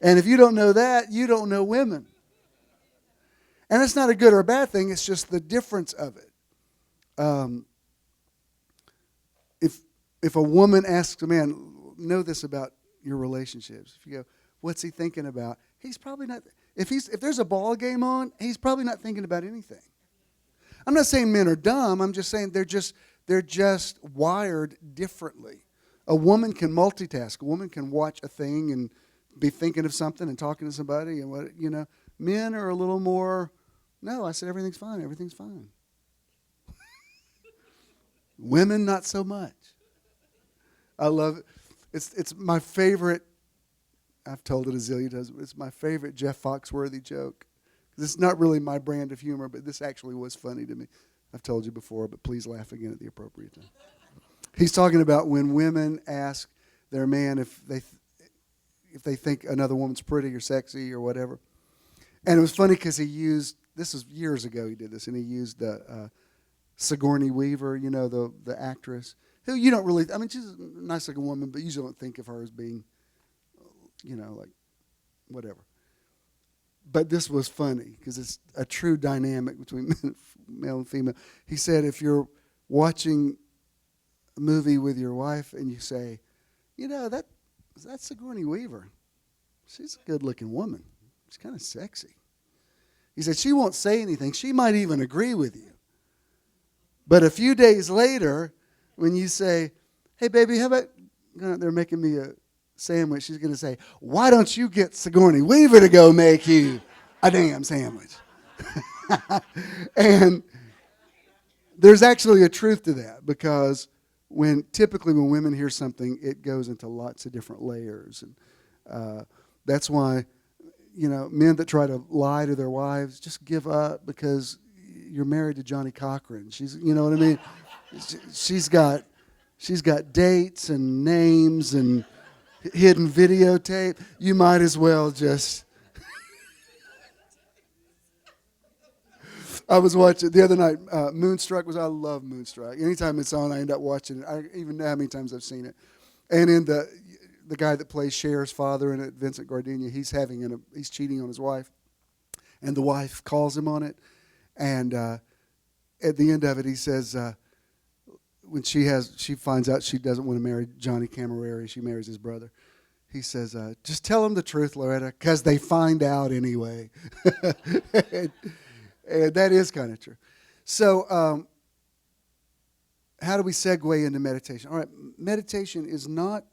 And if you don't know that, you don't know women. And it's not a good or a bad thing. It's just the difference of it. If a woman asks a man, know this about your relationships. If you go, what's he thinking about? He's probably not. If there's a ball game on, he's probably not thinking about anything. I'm not saying men are dumb. I'm just saying they're just wired differently. A woman can multitask. A woman can watch a thing and be thinking of something and talking to somebody and what. Men are a little more. No, I said everything's fine. Everything's fine. Women, not so much. I love it. It's my favorite. I've told it a zillion times. It's my favorite Jeff Foxworthy joke. This is not really my brand of humor, but this actually was funny to me. I've told you before, but please laugh again at the appropriate time. He's talking about when women ask their man if they think another woman's pretty or sexy or whatever. And it was funny because this was years ago he did this, and he used Sigourney Weaver, the actress, who you don't really, she's a nice looking woman, but you usually don't think of her as being, like whatever. But this was funny because it's a true dynamic between male and female. He said if you're watching a movie with your wife and you say, that's Sigourney Weaver. She's a good-looking woman. She's kind of sexy. He said she won't say anything. She might even agree with you. But a few days later, when you say, hey, baby, how about they're making me a sandwich, she's going to say, why don't you get Sigourney Weaver to go make you a damn sandwich? And there's actually a truth to that, because typically when women hear something, it goes into lots of different layers. And that's why, men that try to lie to their wives, just give up, because you're married to Johnny Cochran. She's, you know what I mean? She's got dates and names and hidden videotape. You might as well just. I was watching the other night. Moonstruck I love Moonstruck. Anytime it's on, I end up watching it. I even know how many times I've seen it. And in the guy that plays Cher's father in it, Vincent Gardenia, he's cheating on his wife, and the wife calls him on it. And at the end of it, he says, when she finds out she doesn't want to marry Johnny Camerari, she marries his brother. He says, just tell them the truth, Loretta, because they find out anyway. and that is kind of true. So how do we segue into meditation? All right, meditation is not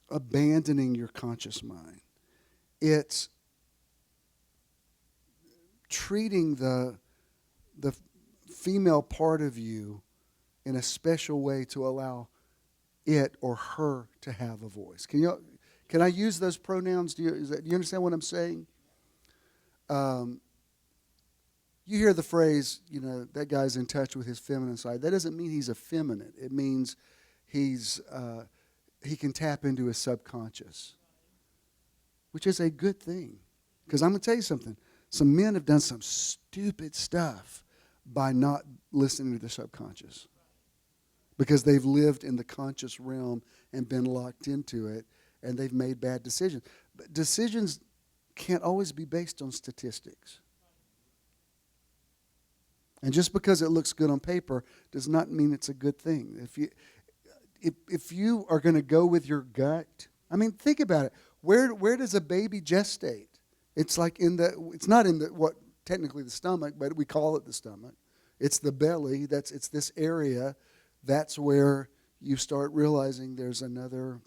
abandoning your conscious mind. It's treating the female part of you in a special way to allow it or her to have a voice. Can I use those pronouns? Do you understand what I'm saying? You hear the phrase, that guy's in touch with his feminine side. That doesn't mean he's effeminate. It means he can tap into his subconscious, which is a good thing. Because I'm going to tell you something. Some men have done some stupid stuff by not listening to their subconscious, because they've lived in the conscious realm and been locked into it, and they've made bad decisions. But decisions can't always be based on statistics. And just because it looks good on paper does not mean it's a good thing. If you are going to go with your gut, I mean, think about it. Where does a baby gestate? It's like it's not in what technically the stomach, but we call it the stomach. It's the belly. It's this area. That's where you start realizing there's another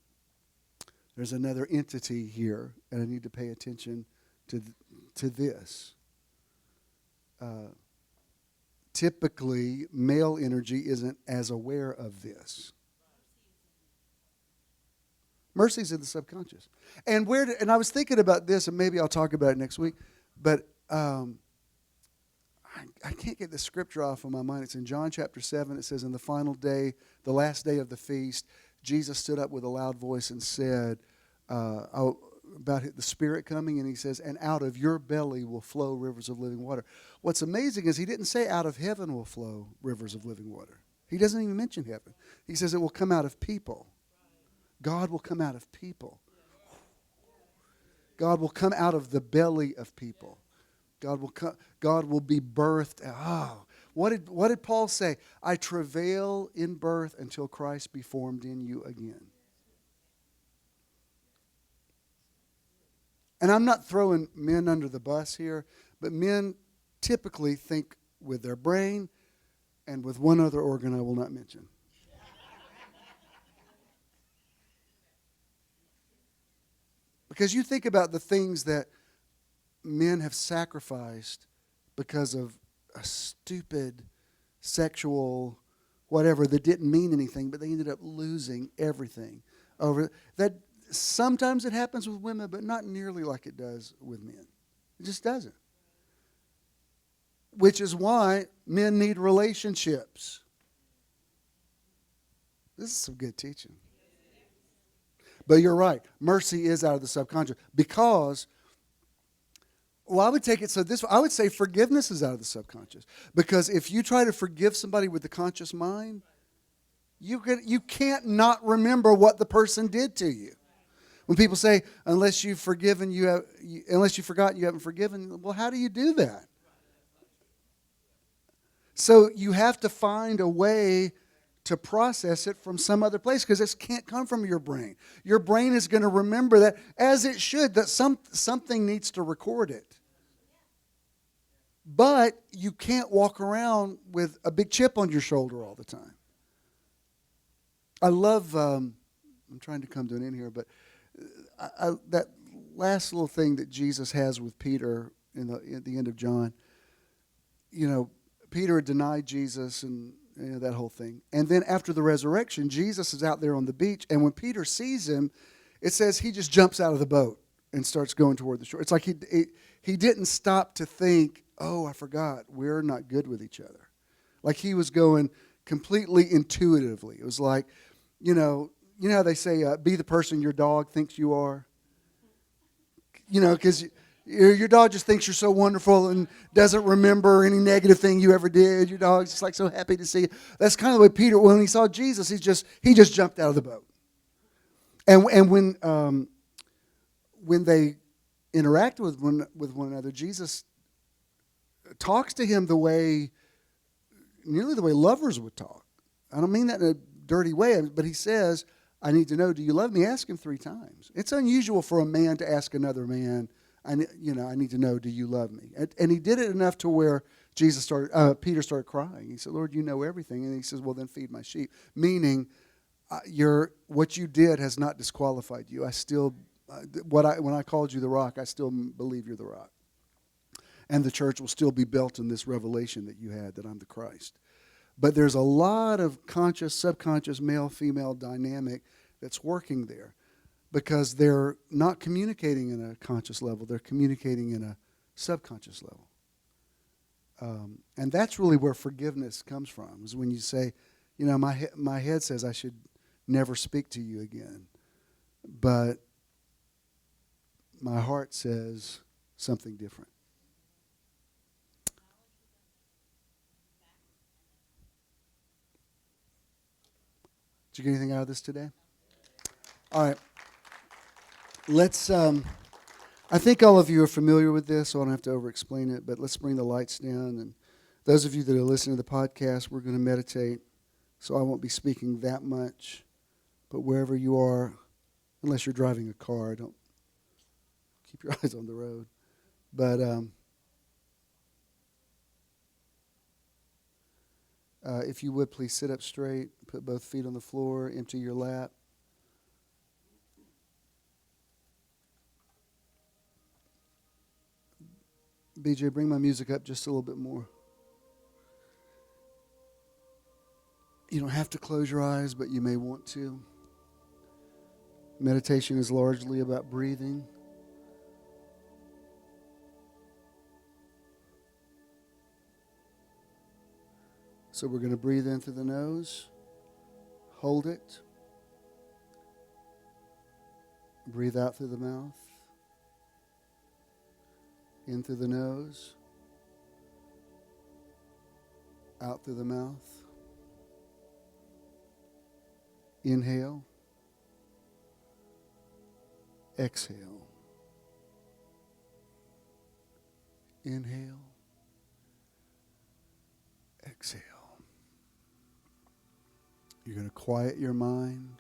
entity here, and I need to pay attention to this. Typically, male energy isn't as aware of this. Mercy's in the subconscious. And I was thinking about this, and maybe I'll talk about it next week, but I can't get the scripture off of my mind. It's in John chapter 7. It says, in the final day, the last day of the feast, Jesus stood up with a loud voice and said about the Spirit coming, and he says, and out of your belly will flow rivers of living water. What's amazing is he didn't say out of heaven will flow rivers of living water. He doesn't even mention heaven. He says it will come out of people. God will come out of people. God will come out of the belly of people. God will be birthed. What did Paul say? I travail in birth until Christ be formed in you again. And I'm not throwing men under the bus here, but men typically think with their brain and with one other organ I will not mention. Because you think about the things that men have sacrificed because of a stupid sexual whatever that didn't mean anything, but they ended up losing everything over that. Sometimes it happens with women, but not nearly like it does with men. It just doesn't. Which is why men need relationships. This is some good teaching. But you're right. Mercy is out of the subconscious. Because, I would take it so this way. I would say forgiveness is out of the subconscious. Because if you try to forgive somebody with the conscious mind, you can't not remember what the person did to you. When people say, unless you've forgiven, unless you've forgotten, you haven't forgiven. Well, how do you do that? So you have to find a way to process it from some other place, because this can't come from your brain. Your brain is going to remember that, as it should, that something needs to record it. But you can't walk around with a big chip on your shoulder all the time. I love, I'm trying to come to an end here, but that last little thing that Jesus has with Peter at the end of John, Peter had denied Jesus and that whole thing. And then after the resurrection, Jesus is out there on the beach, and when Peter sees him, it says he just jumps out of the boat and starts going toward the shore. It's like he didn't stop to think, oh, I forgot, we're not good with each other. Like he was going completely intuitively. It was like, you know how they say, be the person your dog thinks you are? Because your dog just thinks you're so wonderful and doesn't remember any negative thing you ever did. Your dog's just like so happy to see you. That's kind of the way Peter, when he saw Jesus, he just jumped out of the boat. And when they interact with one another, Jesus talks to him nearly the way lovers would talk. I don't mean that in a dirty way, but he says, I need to know, do you love me? Ask him 3 times. It's unusual for a man to ask another man I need to know, do you love me? And he did it enough to where Peter started crying. He said, Lord, you know everything. And he says, well, then feed my sheep. Meaning, what you did has not disqualified you. I still, when I called you the rock, I still believe you're the rock. And the church will still be built in this revelation that you had, that I'm the Christ. But there's a lot of conscious, subconscious, male-female dynamic that's working there, because they're not communicating in a conscious level. They're communicating in a subconscious level. And that's really where forgiveness comes from, is when you say, my head says I should never speak to you again, but my heart says something different. Did you get anything out of this today? All right. Let's, I think all of you are familiar with this, so I don't have to over-explain it, but let's bring the lights down. And those of you that are listening to the podcast, we're going to meditate, so I won't be speaking that much. But wherever you are, unless you're driving a car, don't keep your eyes on the road. But if you would, please sit up straight, put both feet on the floor, empty your lap. BJ, bring my music up just a little bit more. You don't have to close your eyes, but you may want to. Meditation is largely about breathing. So we're going to breathe in through the nose, hold it, breathe out through the mouth, in through the nose, out through the mouth. Inhale, exhale. Inhale, exhale. You're going to quiet your mind.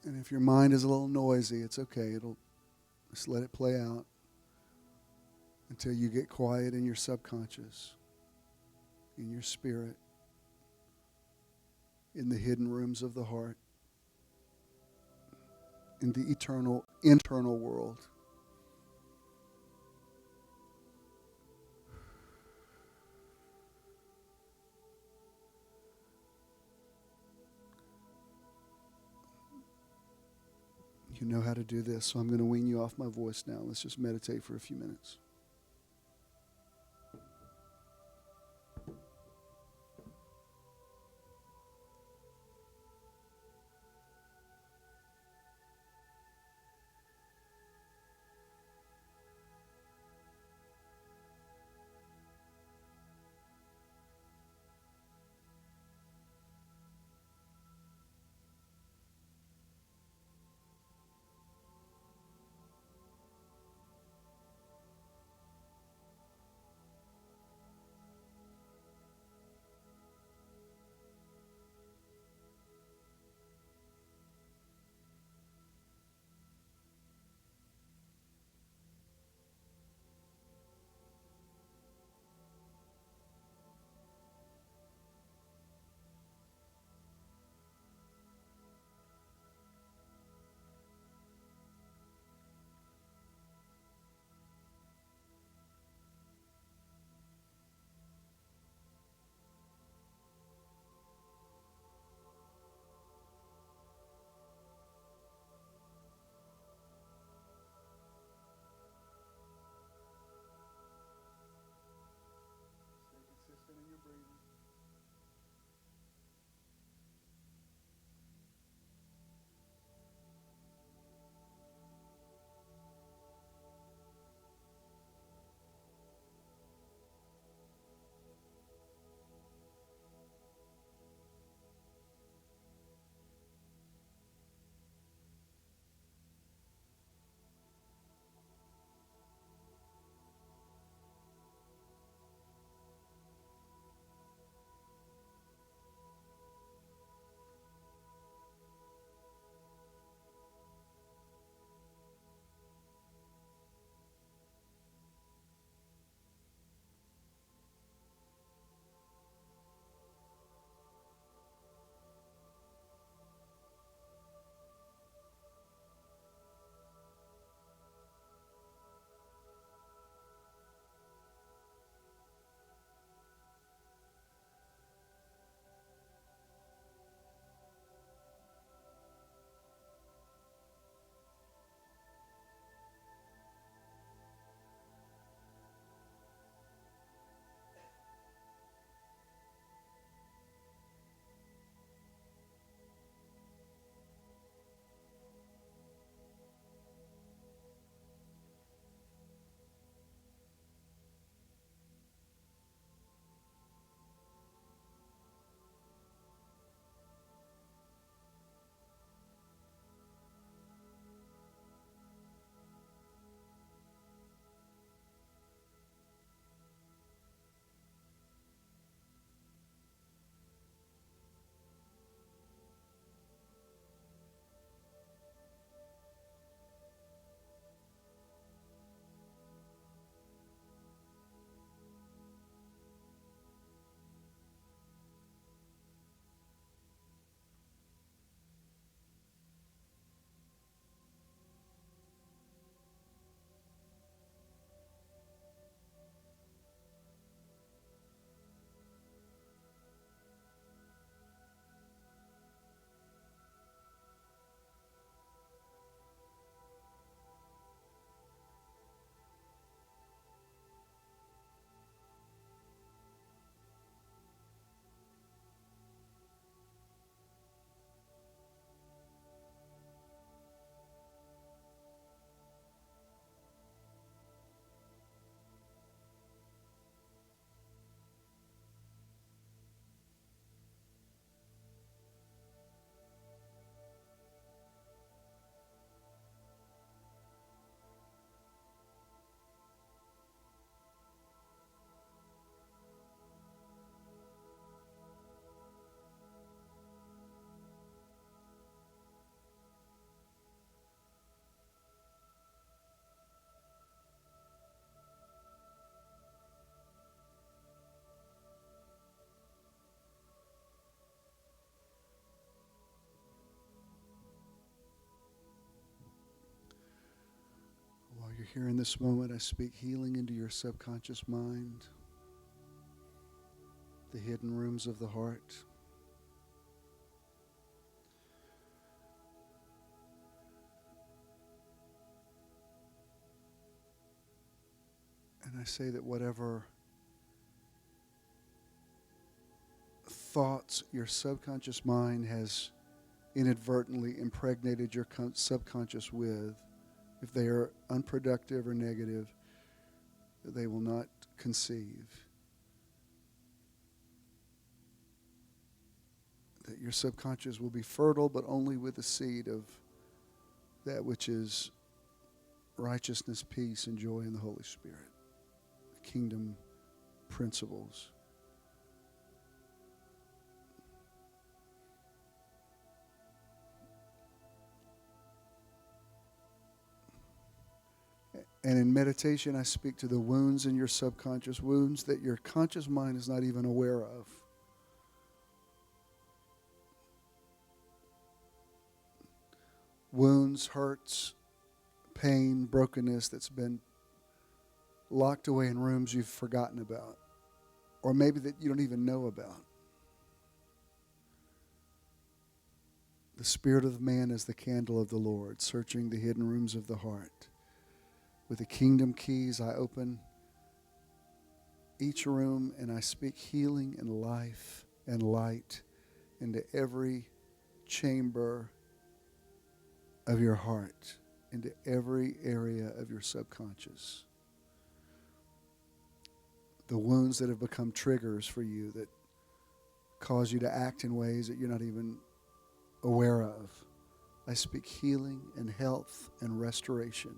And if your mind is a little noisy, it's okay. Just let it play out until you get quiet in your subconscious, in your spirit, in the hidden rooms of the heart, in the eternal, internal world. You know how to do this, so I'm going to wean you off my voice now. Let's just meditate for a few minutes. here in this moment, I speak healing into your subconscious mind, the hidden rooms of the heart. And I say that whatever thoughts your subconscious mind has inadvertently impregnated your subconscious with, if they are unproductive or negative, they will not conceive. That your subconscious will be fertile, but only with the seed of that which is righteousness, peace, and joy in the Holy Spirit. Kingdom principles. And in meditation, I speak to the wounds in your subconscious, wounds that your conscious mind is not even aware of. Wounds, hurts, pain, brokenness that's been locked away in rooms you've forgotten about, or maybe that you don't even know about. The spirit of man is the candle of the Lord, searching the hidden rooms of the heart. With the kingdom keys, I open each room and I speak healing and life and light into every chamber of your heart, into every area of your subconscious. The wounds that have become triggers for you that cause you to act in ways that you're not even aware of. I speak healing and health and restoration.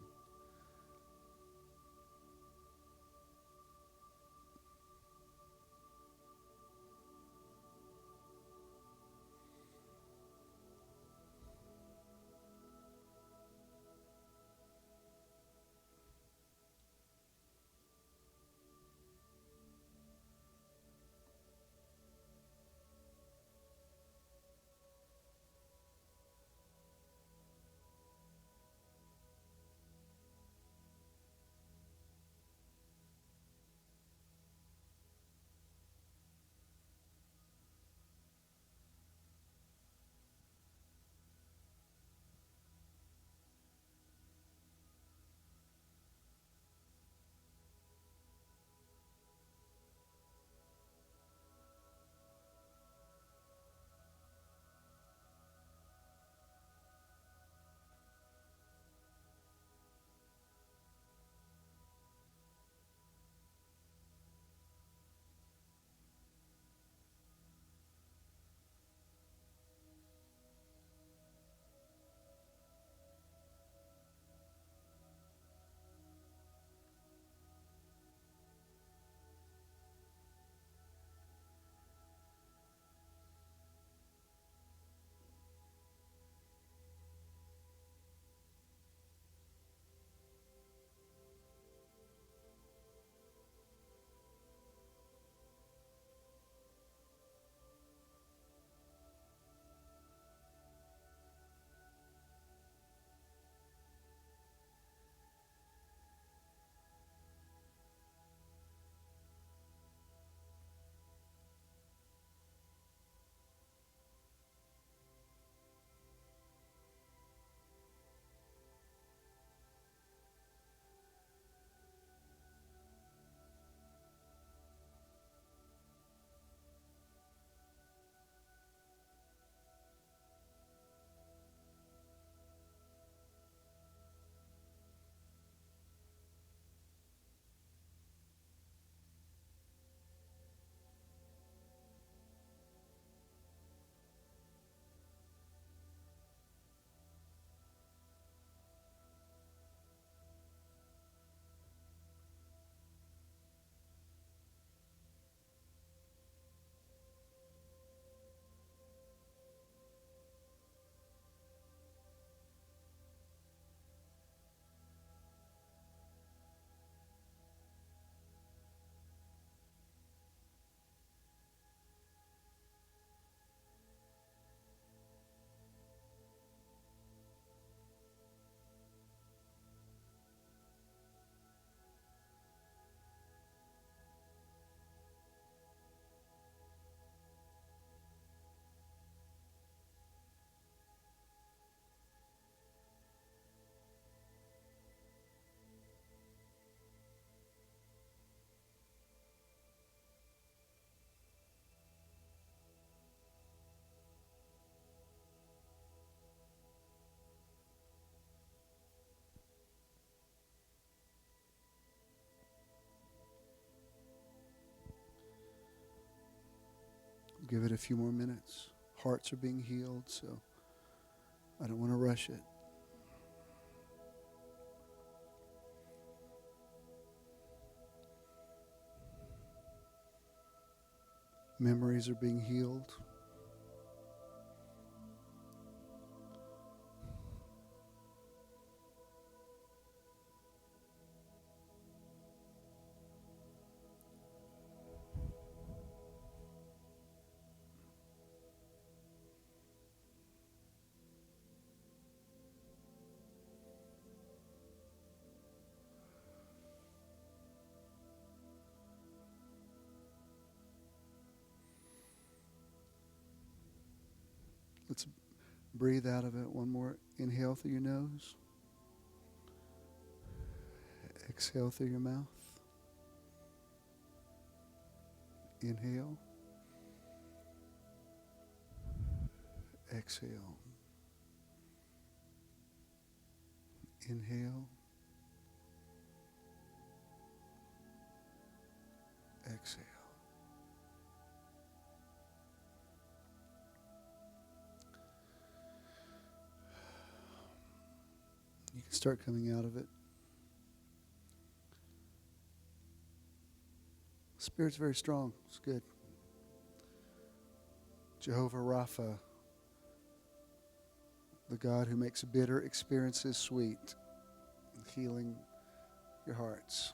Give it a few more minutes. Hearts are being healed, so I don't want to rush it. Memories are being healed. Let's breathe out of it. One more inhale through your nose. Exhale through your mouth. Inhale. Exhale. Inhale. Exhale. You can start coming out of it. Spirit's very strong. It's good. Jehovah Rapha, the God who makes bitter experiences sweet, healing your hearts.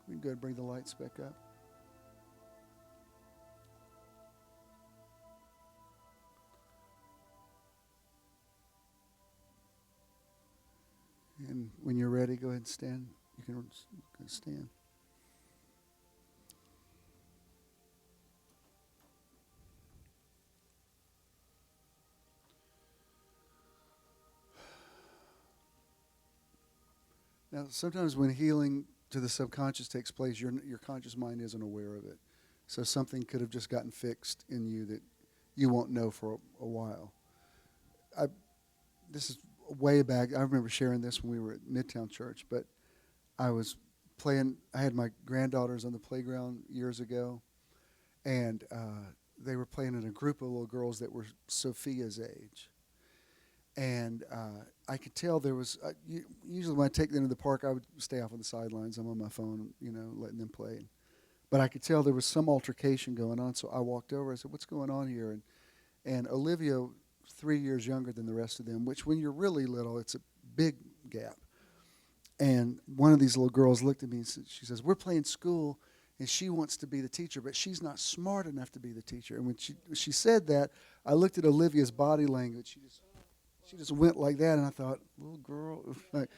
We can go ahead and bring the lights back up. And when you're ready, go ahead and stand. You can stand. Now, sometimes when healing to the subconscious takes place, your conscious mind isn't aware of it. So something could have just gotten fixed in you that you won't know for a while. This is way back. I remember sharing this when we were at Midtown Church, but I was playing. I had my granddaughters on the playground years ago, and they were playing in a group of little girls that were Sophia's age. And I could tell there was, usually when I take them to the park, I would stay off on the sidelines. I'm on my phone, letting them play. But I could tell there was some altercation going on, so I walked over. I said, "What's going on here?" And Olivia, 3 years younger than the rest of them, which when you're really little, it's a big gap. And one of these little girls looked at me and she says, "We're playing school, and she wants to be the teacher, but she's not smart enough to be the teacher." And when she said that, I looked at Olivia's body language. She just went like that, and I thought, little girl, like,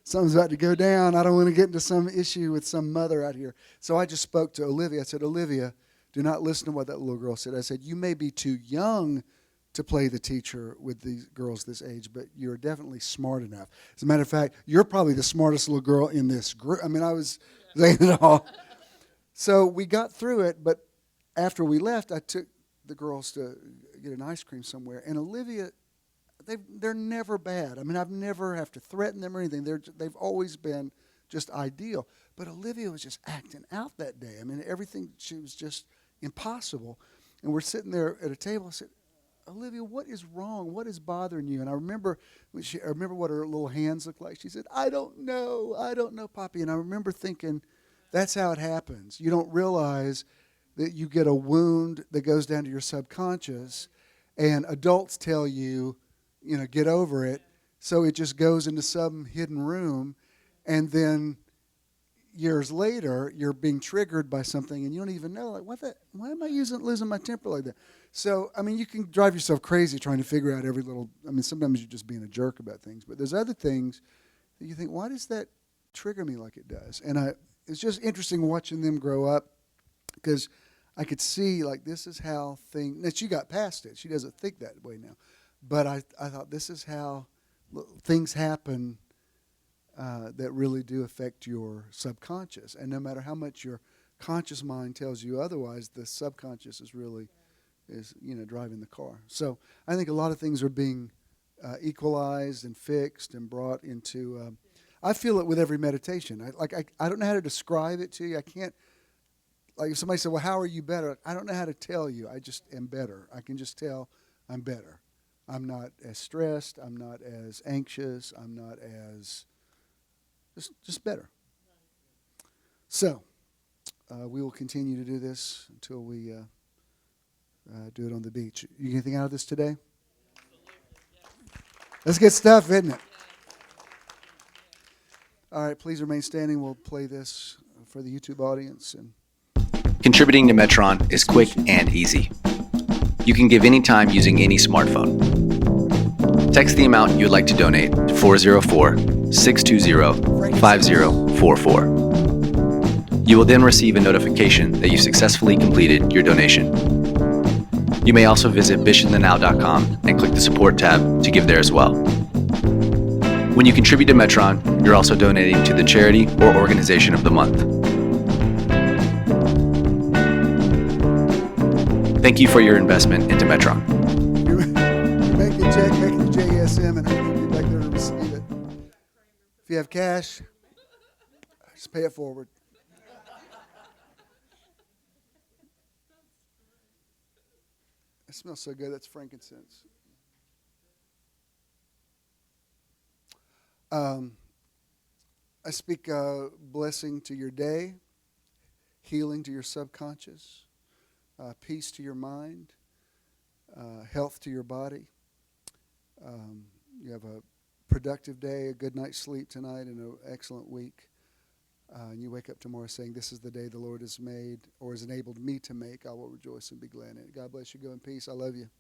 something's about to go down. I don't want to get into some issue with some mother out here. So I just spoke to Olivia. I said, "Olivia, do not listen to what that little girl said." I said, "You may be too young to play the teacher with these girls this age, but you're definitely smart enough. As a matter of fact, you're probably the smartest little girl in this group." I mean, I was saying it all. So we got through it, but after we left, I took the girls to get an ice cream somewhere, and Olivia, they're never bad. I mean, I've never have to threaten them or anything. They've always been just ideal. But Olivia was just acting out that day. I mean, everything, she was just impossible. And we're sitting there at a table. I said, "Olivia, what is wrong? What is bothering you?" And I remember what her little hands looked like. She said, I don't know, Poppy." And I remember thinking, that's how it happens. You don't realize that you get a wound that goes down to your subconscious, and adults tell you, get over it. So it just goes into some hidden room, and then years later, you're being triggered by something, and you don't even know, like, why am I losing my temper like that? So, I mean, you can drive yourself crazy trying to figure out sometimes you're just being a jerk about things, but there's other things that you think, why does that trigger me like it does? And it's just interesting watching them grow up, because I could see, like, this is how that she got past it. She doesn't think that way now. But I thought, this is how things happen that really do affect your subconscious. And no matter how much your conscious mind tells you otherwise, the subconscious is driving the car. So I think a lot of things are being equalized and fixed and brought into. I feel it with every meditation. I don't know how to describe it to you. I can't like if somebody said, well, how are you better? I don't know how to tell you. I just am better. I can just tell I'm better. I'm not as stressed. I'm not as anxious. I'm not as, just better. So, we will continue to do this until we do it on the beach. You get anything out of this today? That's good stuff, isn't it? All right, please remain standing. We'll play this for the YouTube audience. And Contributing to Metron is quick and easy. You can give anytime using any smartphone. Text the amount you would like to donate to 404-620-5044. You will then receive a notification that you successfully completed your donation. You may also visit bishopthenow.com and click the support tab to give there as well. When you contribute to Metron, you're also donating to the charity or organization of the month. Thank you for your investment into Metron. you make a check, make it to JSM, and I'll be back there to receive it. If you have cash, just pay it forward. It smells so good. That's frankincense. I speak blessing to your day, healing to your subconscious, peace to your mind, health to your body. You have a productive day, a good night's sleep tonight, and an excellent week. And you wake up tomorrow saying, this is the day the Lord has made or has enabled me to make. I will rejoice and be glad in it. God bless you. Go in peace. I love you.